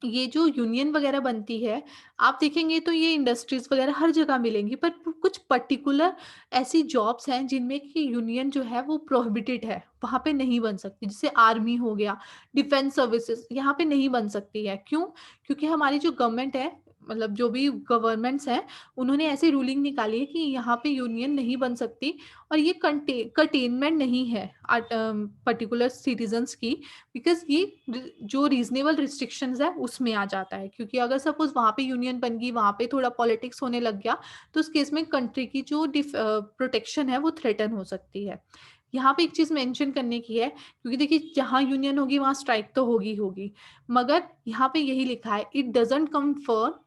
ये जो यूनियन वगैरह बनती है, आप देखेंगे तो ये इंडस्ट्रीज वगैरह हर जगह मिलेंगी, पर कुछ पर्टिकुलर ऐसी जॉब्स हैं जिनमें कि यूनियन जो है वो प्रोहिबिटेड है, वहां पे नहीं बन सकती। जैसे आर्मी हो गया, डिफेंस सर्विसेज, यहाँ पे नहीं बन सकती है। क्यों? क्योंकि हमारी जो गवर्नमेंट है, मतलब जो भी गवर्नमेंट्स हैं, उन्होंने ऐसी रूलिंग निकाली है कि यहाँ पे यूनियन नहीं बन सकती। और ये कंटेनमेंट नहीं है पर्टिकुलर सिटीजन्स की, बिकॉज ये जो रीजनेबल रिस्ट्रिक्शंस है उसमें आ जाता है। क्योंकि अगर सपोज वहां पे यूनियन बन गई, वहां पे थोड़ा पॉलिटिक्स होने लग गया, तो उस केस में कंट्री की जो प्रोटेक्शन है वो थ्रेटन हो सकती है। यहाँ पे एक चीज मेंशन करने की है, क्योंकि देखिए जहां यूनियन होगी वहां स्ट्राइक तो होगी होगी, मगर यहाँ पे यही लिखा है, it doesn't confer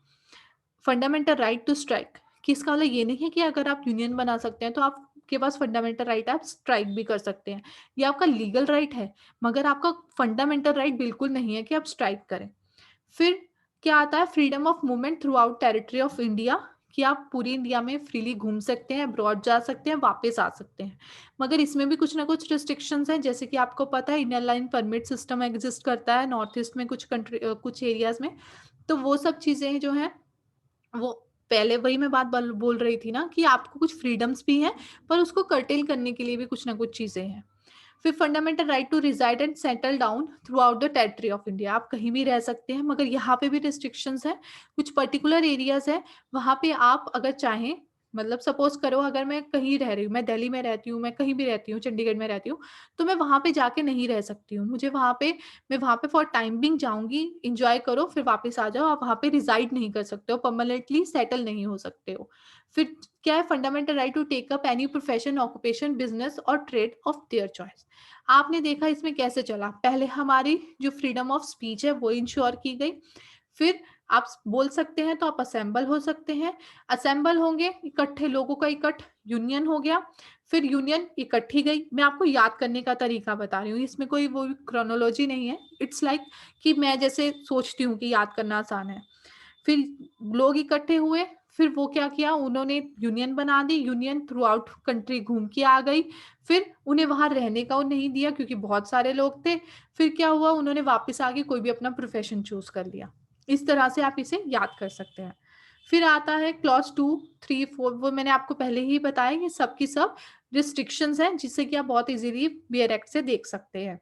fundamental right to strike. कि इसका मतलब ये नहीं है कि अगर आप यूनियन बना सकते हैं तो आपके पास फंडामेंटल राइट, आप स्ट्राइक भी कर सकते हैं। ये आपका लीगल राइट है, मगर आपका फंडामेंटल राइट बिल्कुल नहीं है कि आप स्ट्राइक करें। फिर क्या आता है, freedom of movement through out territory of India, कि आप पूरी इंडिया में फ्रीली घूम सकते हैं, अब्रॉड जा सकते हैं, वापस आ सकते हैं। मगर इसमें भी कुछ ना कुछ रिस्ट्रिक्शंस हैं, जैसे कि आपको पता है inner line permit system exist करता है नॉर्थ ईस्ट में, कुछ कंट्री कुछ एरियाज में। तो वो सब चीजें जो हैं वो, पहले वही मैं बात बोल रही थी ना कि आपको कुछ फ्रीडम्स भी हैं, पर उसको कर्टेल करने के लिए भी कुछ ना कुछ चीजें हैं। फिर fundamental right to reside and settle down throughout the territory of India, आप कहीं भी रह सकते हैं, मगर यहाँ पे भी रिस्ट्रिक्शंस हैं। कुछ पर्टिकुलर एरियाज है, वहां पे आप अगर चाहें, मतलब सपोज करो अगर मैं कहीं रह रही हूँ, मैं दिल्ली में रहती हूँ, मैं कहीं भी रहती हूँ, चंडीगढ़ में रहती हूँ, तो मैं वहां पे जाके नहीं रह सकती हूँ। मुझे वहां पे, मैं वहां पे फॉर टाइम बिंग जाऊंगी, इंजॉय करो, फिर वापस आ जाओ। आप वहां पे रिजाइड नहीं कर सकते हो, परमानेंटली सेटल नहीं हो सकते हो। फिर क्या है, fundamental right to take up any profession, occupation, business और ट्रेड ऑफ देयर चॉइस। आपने देखा इसमें कैसे चला, पहले हमारी जो फ्रीडम ऑफ स्पीच है वो इंश्योर की गई। फिर आप बोल सकते हैं तो आप असेंबल हो सकते हैं, असेंबल होंगे इकट्ठे लोगों का इकट्ठ, यूनियन हो गया। फिर यूनियन इकट्ठी गई, मैं आपको याद करने का तरीका बता रही हूँ, इसमें कोई वो क्रोनोलॉजी नहीं है, इट्स लाइक कि मैं जैसे सोचती हूँ कि याद करना आसान है। फिर लोग इकट्ठे हुए, फिर वो क्या किया, उन्होंने यूनियन बना दी, यूनियन थ्रू आउट कंट्री घूम के आ गई। फिर उन्हें वहां रहने का नहीं दिया क्योंकि बहुत सारे लोग थे। फिर क्या हुआ, उन्होंने वापस आके कोई भी अपना प्रोफेशन चूज कर लिया। इस तरह से आप इसे याद कर सकते हैं। फिर आता है क्लॉज 2, 3, 4, वो मैंने आपको पहले ही बताया, ये सब की सब रिस्ट्रिक्शंस हैं जिससे कि आप बहुत इजीली बियर एक्ट से देख सकते हैं।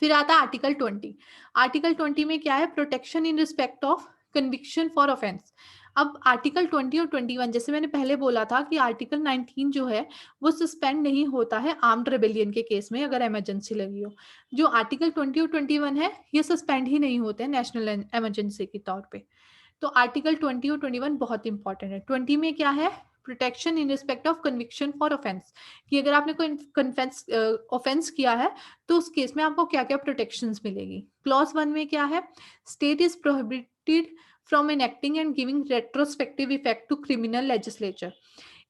फिर आता है आर्टिकल 20। आर्टिकल 20 में क्या है, protection in respect of conviction for offence. अब आर्टिकल 20 और 21, जैसे मैंने पहले बोला था कि आर्टिकल 19 जो है वो सस्पेंड नहीं होता है आर्म्ड रेबेलियन के केस में, अगर इमरजेंसी लगी हो। जो आर्टिकल 20 और 21 है ये सस्पेंड ही नहीं होते हैं नेशनल इमरजेंसी के तौर पे। तो आर्टिकल 20 और 21 बहुत इंपॉर्टेंट है। 20 में क्या है, protection in respect of conviction for offence, कि अगर आपने कोई कन्फेंस ऑफेंस किया है तो उस केस में आपको क्या क्या प्रोटेक्शंस मिलेगी। क्लॉज 1 में क्या है, state is prohibited from enacting and giving retrospective effect to criminal legislature.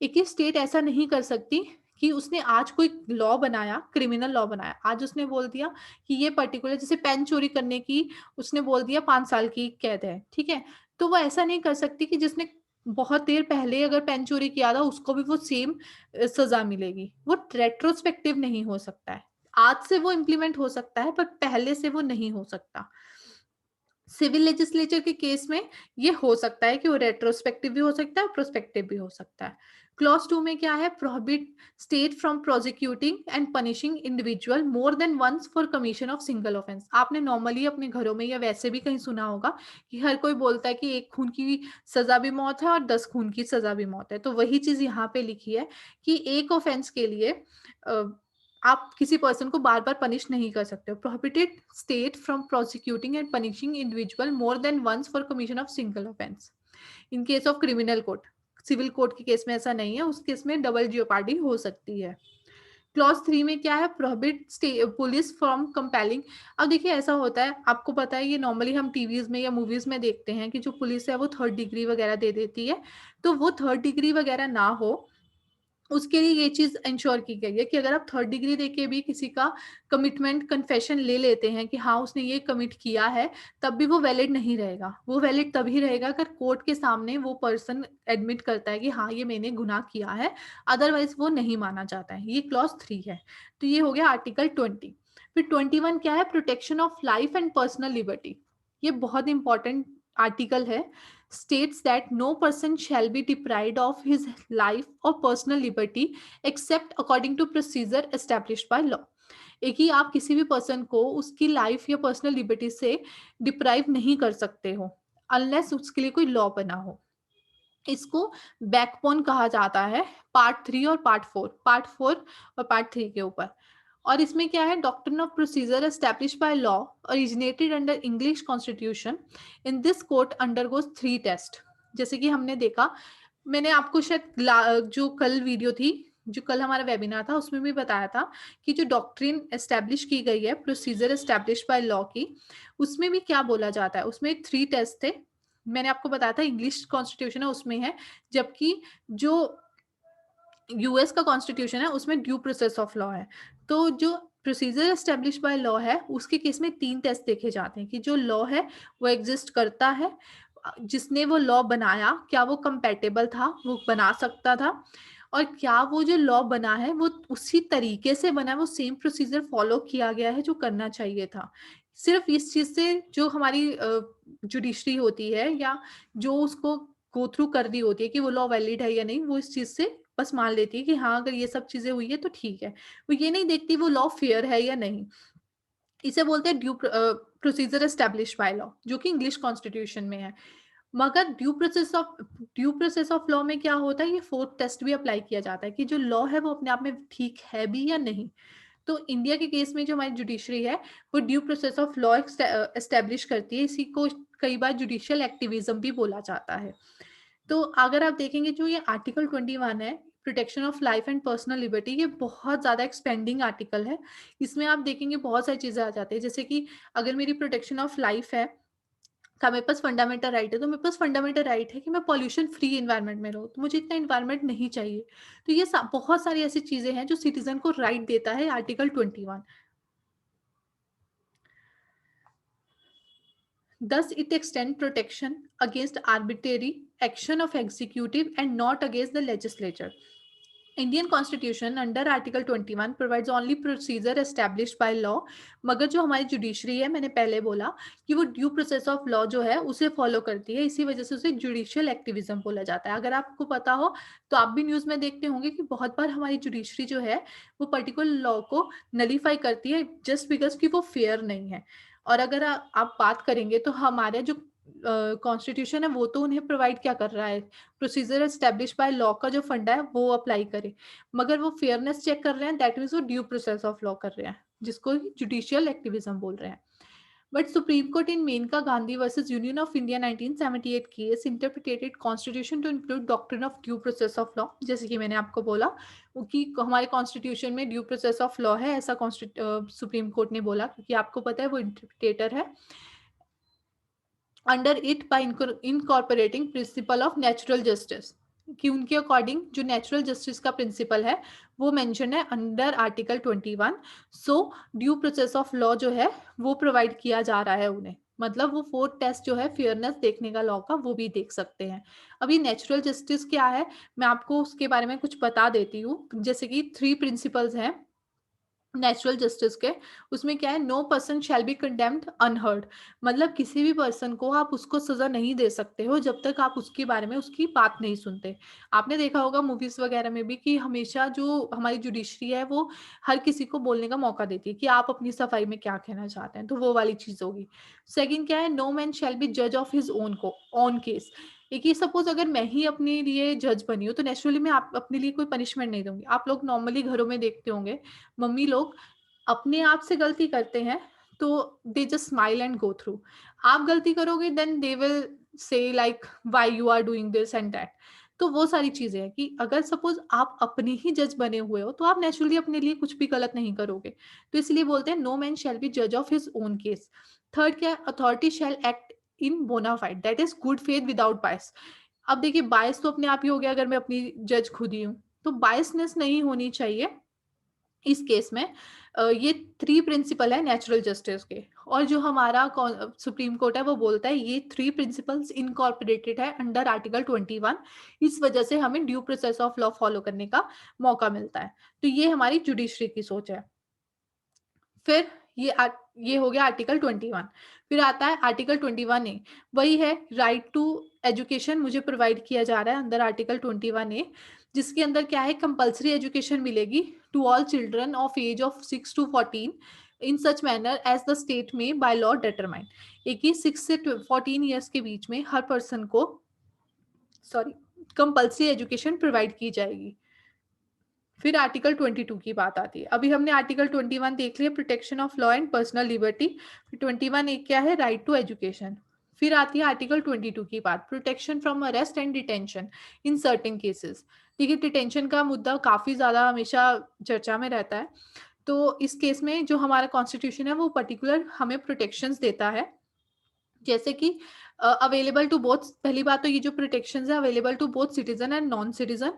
एक ही स्टेट ऐसा नहीं कर सकती कि उसने आज कोई लॉ बनाया, क्रिमिनल लॉ बनाया, आज उसने बोल दिया कि ये पर्टिकुलर, जैसे पेन चोरी करने की उसने बोल दिया 5 साल की कैद है, ठीक है, तो वो ऐसा नहीं कर सकती कि जिसने बहुत देर पहले अगर पेन चोरी किया था उसको भी वो सेम सजा मिलेगी। वो रेट्रोस्पेक्टिव नहीं हो सकता है। आज से वो इम्प्लीमेंट हो सकता है पर पहले से वो नहीं हो सकता। सिविल लेजिस्लेचर के केस में ये हो सकता है कि वो रेट्रोस्पेक्टिव भी हो सकता है, प्रोस्पेक्टिव भी हो सकता है। क्लॉज 2 में क्या है, prohibit state from prosecuting and punishing individual more than once for commission of single offence. आपने नॉर्मली अपने घरों में या वैसे भी कहीं सुना होगा कि हर कोई बोलता है कि 1 खून की सजा भी मौत है और 10 खून की सजा भी मौत है। तो वही चीज यहाँ पे लिखी है कि एक ऑफेंस के लिए आप किसी पर्सन को बार बार पनिश नहीं कर सकते हो। Prohibited state from prosecuting and punishing individual more than once for commission of single offence in case of criminal court. Civil court के केस में ऐसा नहीं है, उस केस में डबल जियोपार्डी हो सकती है। क्लॉज 3 में क्या है, प्रोहिबिट पुलिस फ्रॉम कंपेलिंग। अब देखिए ऐसा होता है, आपको पता है ये नॉर्मली हम टीवीज में या मूवीज में देखते हैं कि जो पुलिस है वो 3rd डिग्री वगैरह दे देती है। तो वो 3rd डिग्री वगैरह ना हो, उसके लिए ये चीज इंश्योर की गई है कि अगर आप 3rd डिग्री देके भी किसी का कमिटमेंट कन्फेशन ले लेते हैं कि हाँ उसने ये कमिट किया है, तब भी वो वैलिड नहीं रहेगा। वो वैलिड तभी रहेगा अगर कोर्ट के सामने वो पर्सन एडमिट करता है कि हाँ ये मैंने गुनाह किया है, अदरवाइज वो नहीं माना जाता है। ये क्लॉज 3 है। तो ये हो गया आर्टिकल 20। फिर 21 क्या है, protection of life and personal liberty. ये बहुत इंपॉर्टेंट आर्टिकल है। states that no person shall be deprived of his life or personal liberty except according to procedure established by law। एक ही, आप किसी भी पर्सन को उसकी लाइफ या पर्सनल लिबर्टी से डिप्राइव नहीं कर सकते हो अनलेस उसके लिए कोई लॉ बना हो। इसको बैकबोन कहा जाता है, पार्ट 4 और पार्ट 3 के ऊपर। और इसमें क्या है, doctrine of procedure establish by law originated under English constitution in this court undergoes 3 test. जैसे कि हमने देखा, मैंने आपको शायद जो कल वीडियो थी जो कल हमारा वेबिनार था उसमें भी बताया था कि जो डॉक्ट्रिन एस्टेब्लिश की गई है, प्रोसीजर एस्टेब्लिश बाय लॉ की, उसमें भी क्या बोला जाता है, उसमें 3 टेस्ट थे। मैंने आपको बताया था इंग्लिश कॉन्स्टिट्यूशन है उसमें है, जबकि जो यूएस का कॉन्स्टिट्यूशन है उसमें ड्यू प्रोसेस ऑफ लॉ है। तो जो प्रोसीजर एस्टेब्लिश बाय लॉ है उसके केस में 3 टेस्ट देखे जाते हैं कि जो लॉ है वो एग्जिस्ट करता है, जिसने वो लॉ बनाया क्या वो कंपैटिबल था, वो बना सकता था, और क्या वो जो लॉ बना है वो उसी तरीके से बना है, वो सेम प्रोसीजर फॉलो किया गया है जो करना चाहिए था। सिर्फ इस चीज से जो हमारी जुडिशरी होती है या जो उसको गो थ्रू कर रही होती है कि वो लॉ वैलिड है या नहीं, वो इस चीज से बस मान लेती है कि हाँ अगर ये सब चीजें हुई है तो ठीक है। वो ये नहीं देखती वो लॉ फेयर है या नहीं। इसे बोलते हैं due procedure establish by law, जो कि इंग्लिश कॉन्स्टिट्यूशन में है। मगर ड्यू प्रोसेस ऑफ लॉ में क्या होता है, ये फोर्थ टेस्ट भी अप्लाई किया जाता है कि जो लॉ है वो अपने आप में ठीक है भी या नहीं। तो इंडिया के केस में जो हमारी जुडिशरी है वो due process of law establish करती है। इसी को कई बार जुडिशियल एक्टिविज्म भी बोला जाता है। तो अगर आप देखेंगे जो ये आर्टिकल 21 है, protection of life and personal liberty, ये बहुत ज़्यादा एक्सपेंडिंग आर्टिकल है। इसमें आप देखेंगे बहुत सारी चीज़ें आ जाती है, जैसे कि अगर मेरी प्रोटेक्शन ऑफ लाइफ है का मेरे पास फंडामेंटल राइट है, तो मेरे पास फंडामेंटल राइट है कि मैं पॉल्यूशन फ्री एनवायरनमेंट में रहूँ, तो मुझे इतना एनवायरनमेंट नहीं चाहिए। तो ये बहुत सारी ऐसी चीज़ें हैं जो सिटीजन को राइट देता है article 21। Thus, it extends protection against arbitrary action of executive and not against the legislature. Indian constitution under article 21 provides only procedure established by law. मगर जो हमारी जुडिशरी है, मैंने पहले बोला कि वो ड्यू प्रोसेस ऑफ लॉ जो है उसे फॉलो करती है, इसी वजह से उसे जुडिशियल एक्टिविज्म बोला जाता है। अगर आपको पता हो तो आप भी न्यूज़ में देखते होंगे कि बहुत बार हमारी जुडिशरी जो है वो पर्टिकुलर लॉ को नलीफाई करती है जस्ट बिकॉज कि वो फेयर नहीं है। और अगर आप बात करेंगे तो हमारे जो कॉन्स्टिट्यूशन है वो तो उन्हें प्रोवाइड क्या कर रहा है, प्रोसीजर एस्टेब्लिश बाय लॉ का जो फंडा है वो अप्लाई करे। मगर वो फेयरनेस चेक कर रहे हैं, दैट मीन्स वो ड्यू प्रोसेस ऑफ लॉ कर रहे हैं, जिसको जुडिशियल एक्टिविज्म बोल रहे हैं। But supreme court in Maneka Gandhi versus union of India 1978 case interpreted constitution to include doctrine of due process of law. जैसे कि मैंने आपको बोला वो कि हमारे कॉन्स्टिट्यूशन में ड्यू प्रोसेस ऑफ लॉ है, ऐसा सुप्रीम कोर्ट ने बोला, क्योंकि आपको पता है वो इंटरप्रिटेटर है under it by incorporating principle of natural justice, कि उनके अकॉर्डिंग जो नेचुरल जस्टिस का प्रिंसिपल है वो मेंशन है under article 21। So due process of law जो है वो प्रोवाइड किया जा रहा है उन्हें, मतलब वो फोर्थ टेस्ट जो है फेयरनेस देखने का लॉ का वो भी देख सकते हैं। अभी नेचुरल जस्टिस क्या है मैं आपको उसके बारे में कुछ बता देती हूँ। जैसे कि 3 प्रिंसिपल्स हैं नेचुरल जस्टिस के। उसमें क्या है, no person shall be condemned unheard, मतलब किसी भी पर्सन को आप उसको सजा नहीं दे सकते हो जब तक आप उसके बारे में उसकी बात नहीं सुनते। आपने देखा होगा मूवीज वगैरह में भी कि हमेशा जो हमारी जुडिशरी है वो हर किसी को बोलने का मौका देती है कि आप अपनी सफाई में क्या कहना चाहते हैं, तो वो वाली चीज होगी। सेकंड क्या है, नो मैन शैल बी जज ऑफ हिज ओन को ऑन केस। एक ही सपोज अगर मैं ही अपने लिए जज बनी हूँ तो नेचुरली मैं आप अपने लिए कोई पनिशमेंट नहीं दूंगी। आप लोग नॉर्मली घरों में देखते होंगे मम्मी लोग अपने आप से गलती करते हैं तो they just smile and go through. आप गलती करोगे then they will say like why you are doing this and that. तो वो सारी चीजें हैं कि अगर सपोज आप अपने ही जज बने हुए हो तो आप नेचुरली अपने लिए कुछ भी गलत नहीं करोगे। तो इसलिए बोलते हैं नो मैन शैल बी जज of his own case. Third क्या है, authority shall act in bona fide that is good faith without bias. अब देखिए बायस तो अपने आप ही हो गया अगर मैं अपनी जज खुद ही हूँ, तो बायसनेस नहीं होनी चाहिए इस केस में। ये 3 प्रिंसिपल है नेचुरल जस्टिस के, और जो हमारा सुप्रीम कोर्ट है वो बोलता है ये 3 प्रिंसिपल्स इनकॉर्पोरेटेड है अंडर आर्टिकल 21। इस वजह से हमें due process of law follow करने का मौका मिलता है। तो ये हमारी जुडिशरी की सोच है। फिर ये हो गया आर्टिकल 21। फिर आता है आर्टिकल 21 ए, वही है राइट टू एजुकेशन मुझे प्रोवाइड किया जा रहा है अंदर आर्टिकल 21 ए, जिसके अंदर क्या है कंपल्सरी एजुकेशन मिलेगी to all children of age of 6 to 14 in such manner as the state may by law determine. एक ही 6 से 14 ईयर्स के बीच में हर पर्सन को सॉरी कंपल्सरी एजुकेशन प्रोवाइड की जाएगी। फिर आर्टिकल 22 की बात आती है। अभी हमने आर्टिकल 21 देख लिया, protection of law and personal liberty. फिर 21 एक क्या है, राइट टू एजुकेशन। फिर आती है आर्टिकल 22 की बात, protection from arrest and detention in certain cases. देखिए डिटेंशन का मुद्दा काफी ज्यादा हमेशा चर्चा में रहता है। तो इस केस में जो हमारा कॉन्स्टिट्यूशन है वो पर्टिकुलर हमें प्रोटेक्शंस देता है, जैसे कि अवेलेबल टू बोथ। पहली बात तो ये जो प्रोटेक्शन है available to both citizen and non citizen.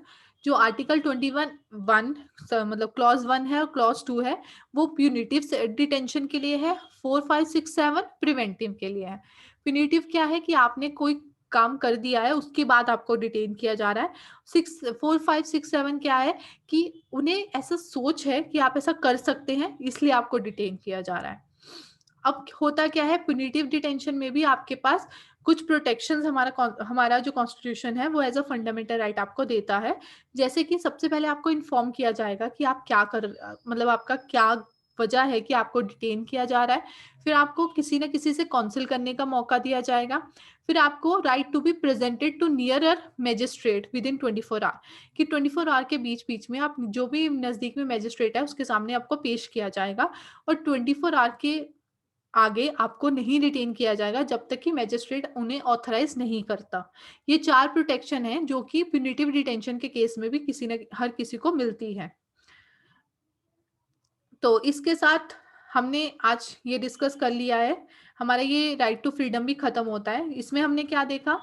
जो आर्टिकल 21(1) मतलब क्लॉज 1 है और क्लॉज 2 है वो प्यूनिटिव डिटेंशन के लिए है, 4, 5, 6, 7 प्रिवेंटिव के लिए है। प्यूनिटिव क्या है कि आपने कोई काम कर दिया है उसके बाद आपको डिटेन किया जा रहा है। 4, 5, 6, 7 क्या है कि उन्हें ऐसा सोच है कि आप ऐसा कर सकते हैं इसलिए आपको डिटेन किया जा रहा है। अब होता क्या है, पुनिटिव डिटेंशन में भी आपके पास कुछ प्रोटेक्शंस हमारा जो कॉन्स्टिट्यूशन है वो एज अ फंडामेंटल राइट आपको देता है। जैसे कि सबसे पहले आपको इन्फॉर्म किया जाएगा कि आप क्या मतलब आपका क्या वजह है कि आपको डिटेन किया जा रहा है। फिर आपको किसी न किसी से काउंसिल करने का मौका दिया जाएगा। फिर आपको right to be presented to nearer magistrate within 24 hour, कि 24 आवर के बीच बीच में आप जो भी नजदीक में मैजिस्ट्रेट है उसके सामने आपको पेश किया जाएगा। और 24 आवर के आगे आपको नहीं रिटेन किया जाएगा जब तक कि मैजिस्ट्रेट उन्हें ऑथराइज नहीं करता। ये 4 प्रोटेक्शन है जो कि प्यूनिटिव डिटेंशन के केस में भी हर किसी को मिलती है। तो इसके साथ हमने आज ये डिस्कस कर लिया है, हमारा ये राइट टू फ्रीडम भी खत्म होता है। इसमें हमने क्या देखा,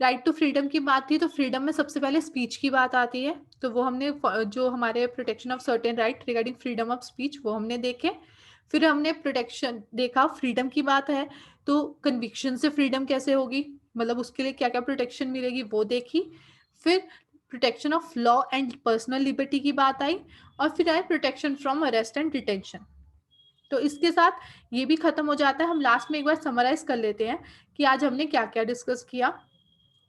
राइट टू फ्रीडम की बात थी तो फ्रीडम में सबसे पहले स्पीच की बात आती है। तो वो हमने जो हमारे protection of certain right regarding freedom of speech वो हमने देखे। फिर हमने प्रोटेक्शन देखा, फ्रीडम की बात है तो कन्विक्शन से फ्रीडम कैसे होगी, मतलब उसके लिए क्या क्या प्रोटेक्शन मिलेगी वो देखी। फिर protection of law and personal liberty की बात आई। और फिर आए protection from arrest and detention. तो इसके साथ ये भी खत्म हो जाता है। हम लास्ट में एक बार समराइज कर लेते हैं कि आज हमने क्या क्या डिस्कस किया।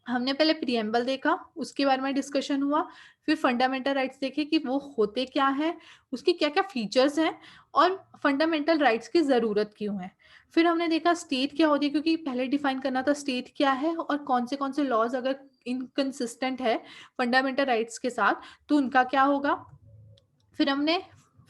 हमने पहले प्रीएम्बल देखा, उसके बारे में डिस्कशन हुआ। फिर फंडामेंटल राइट्स देखे कि वो होते क्या है, उसके क्या क्या फीचर्स हैं और फंडामेंटल राइट्स की ज़रूरत क्यों है। फिर हमने देखा स्टेट क्या होती है, क्योंकि पहले डिफाइन करना था स्टेट क्या है और कौन से लॉज अगर इनकंसिस्टेंट है फंडामेंटल राइट्स के साथ तो उनका क्या होगा। फिर हमने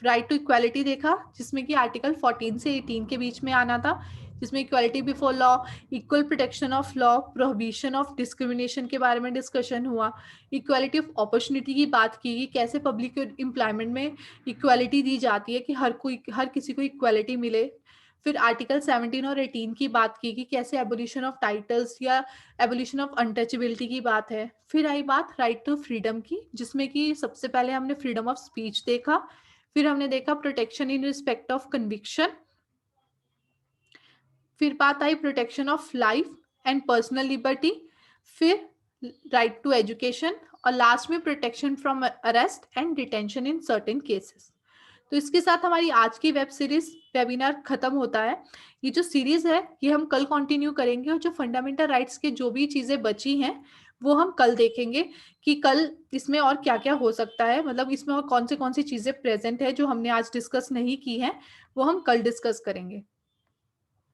राइट टू इक्वालिटी देखा जिसमें कि आर्टिकल 14 से 18 के बीच में आना था, जिसमें equality before law, equal protection of law, prohibition of discrimination के बारे में डिस्कशन हुआ। इक्वालिटी ऑफ अपॉर्चुनिटी की बात की कि कैसे पब्लिक एम्प्लॉयमेंट में इक्वालिटी दी जाती है कि हर किसी को इक्वालिटी मिले। फिर आर्टिकल 17 और 18 की बात की कि कैसे एबोलिशन ऑफ टाइटल्स या एबोलिशन ऑफ अनटचेबिलिटी की बात है। फिर आई बात राइट टू फ्रीडम की, जिसमें कि सबसे पहले हमने फ्रीडम ऑफ स्पीच देखा। फिर हमने देखा protection in respect of conviction. फिर बात आई protection of life and personal liberty. फिर राइट टू एजुकेशन और लास्ट में protection from arrest and detention in certain cases. तो इसके साथ हमारी आज की वेब सीरीज वेबिनार खत्म होता है। ये जो सीरीज है ये हम कल कंटिन्यू करेंगे और जो फंडामेंटल राइट्स के जो भी चीजें बची हैं वो हम कल देखेंगे कि कल इसमें और क्या क्या हो सकता है, मतलब इसमें और कौन सी चीजें प्रेजेंट है जो हमने आज डिस्कस नहीं की है वो हम कल डिस्कस करेंगे।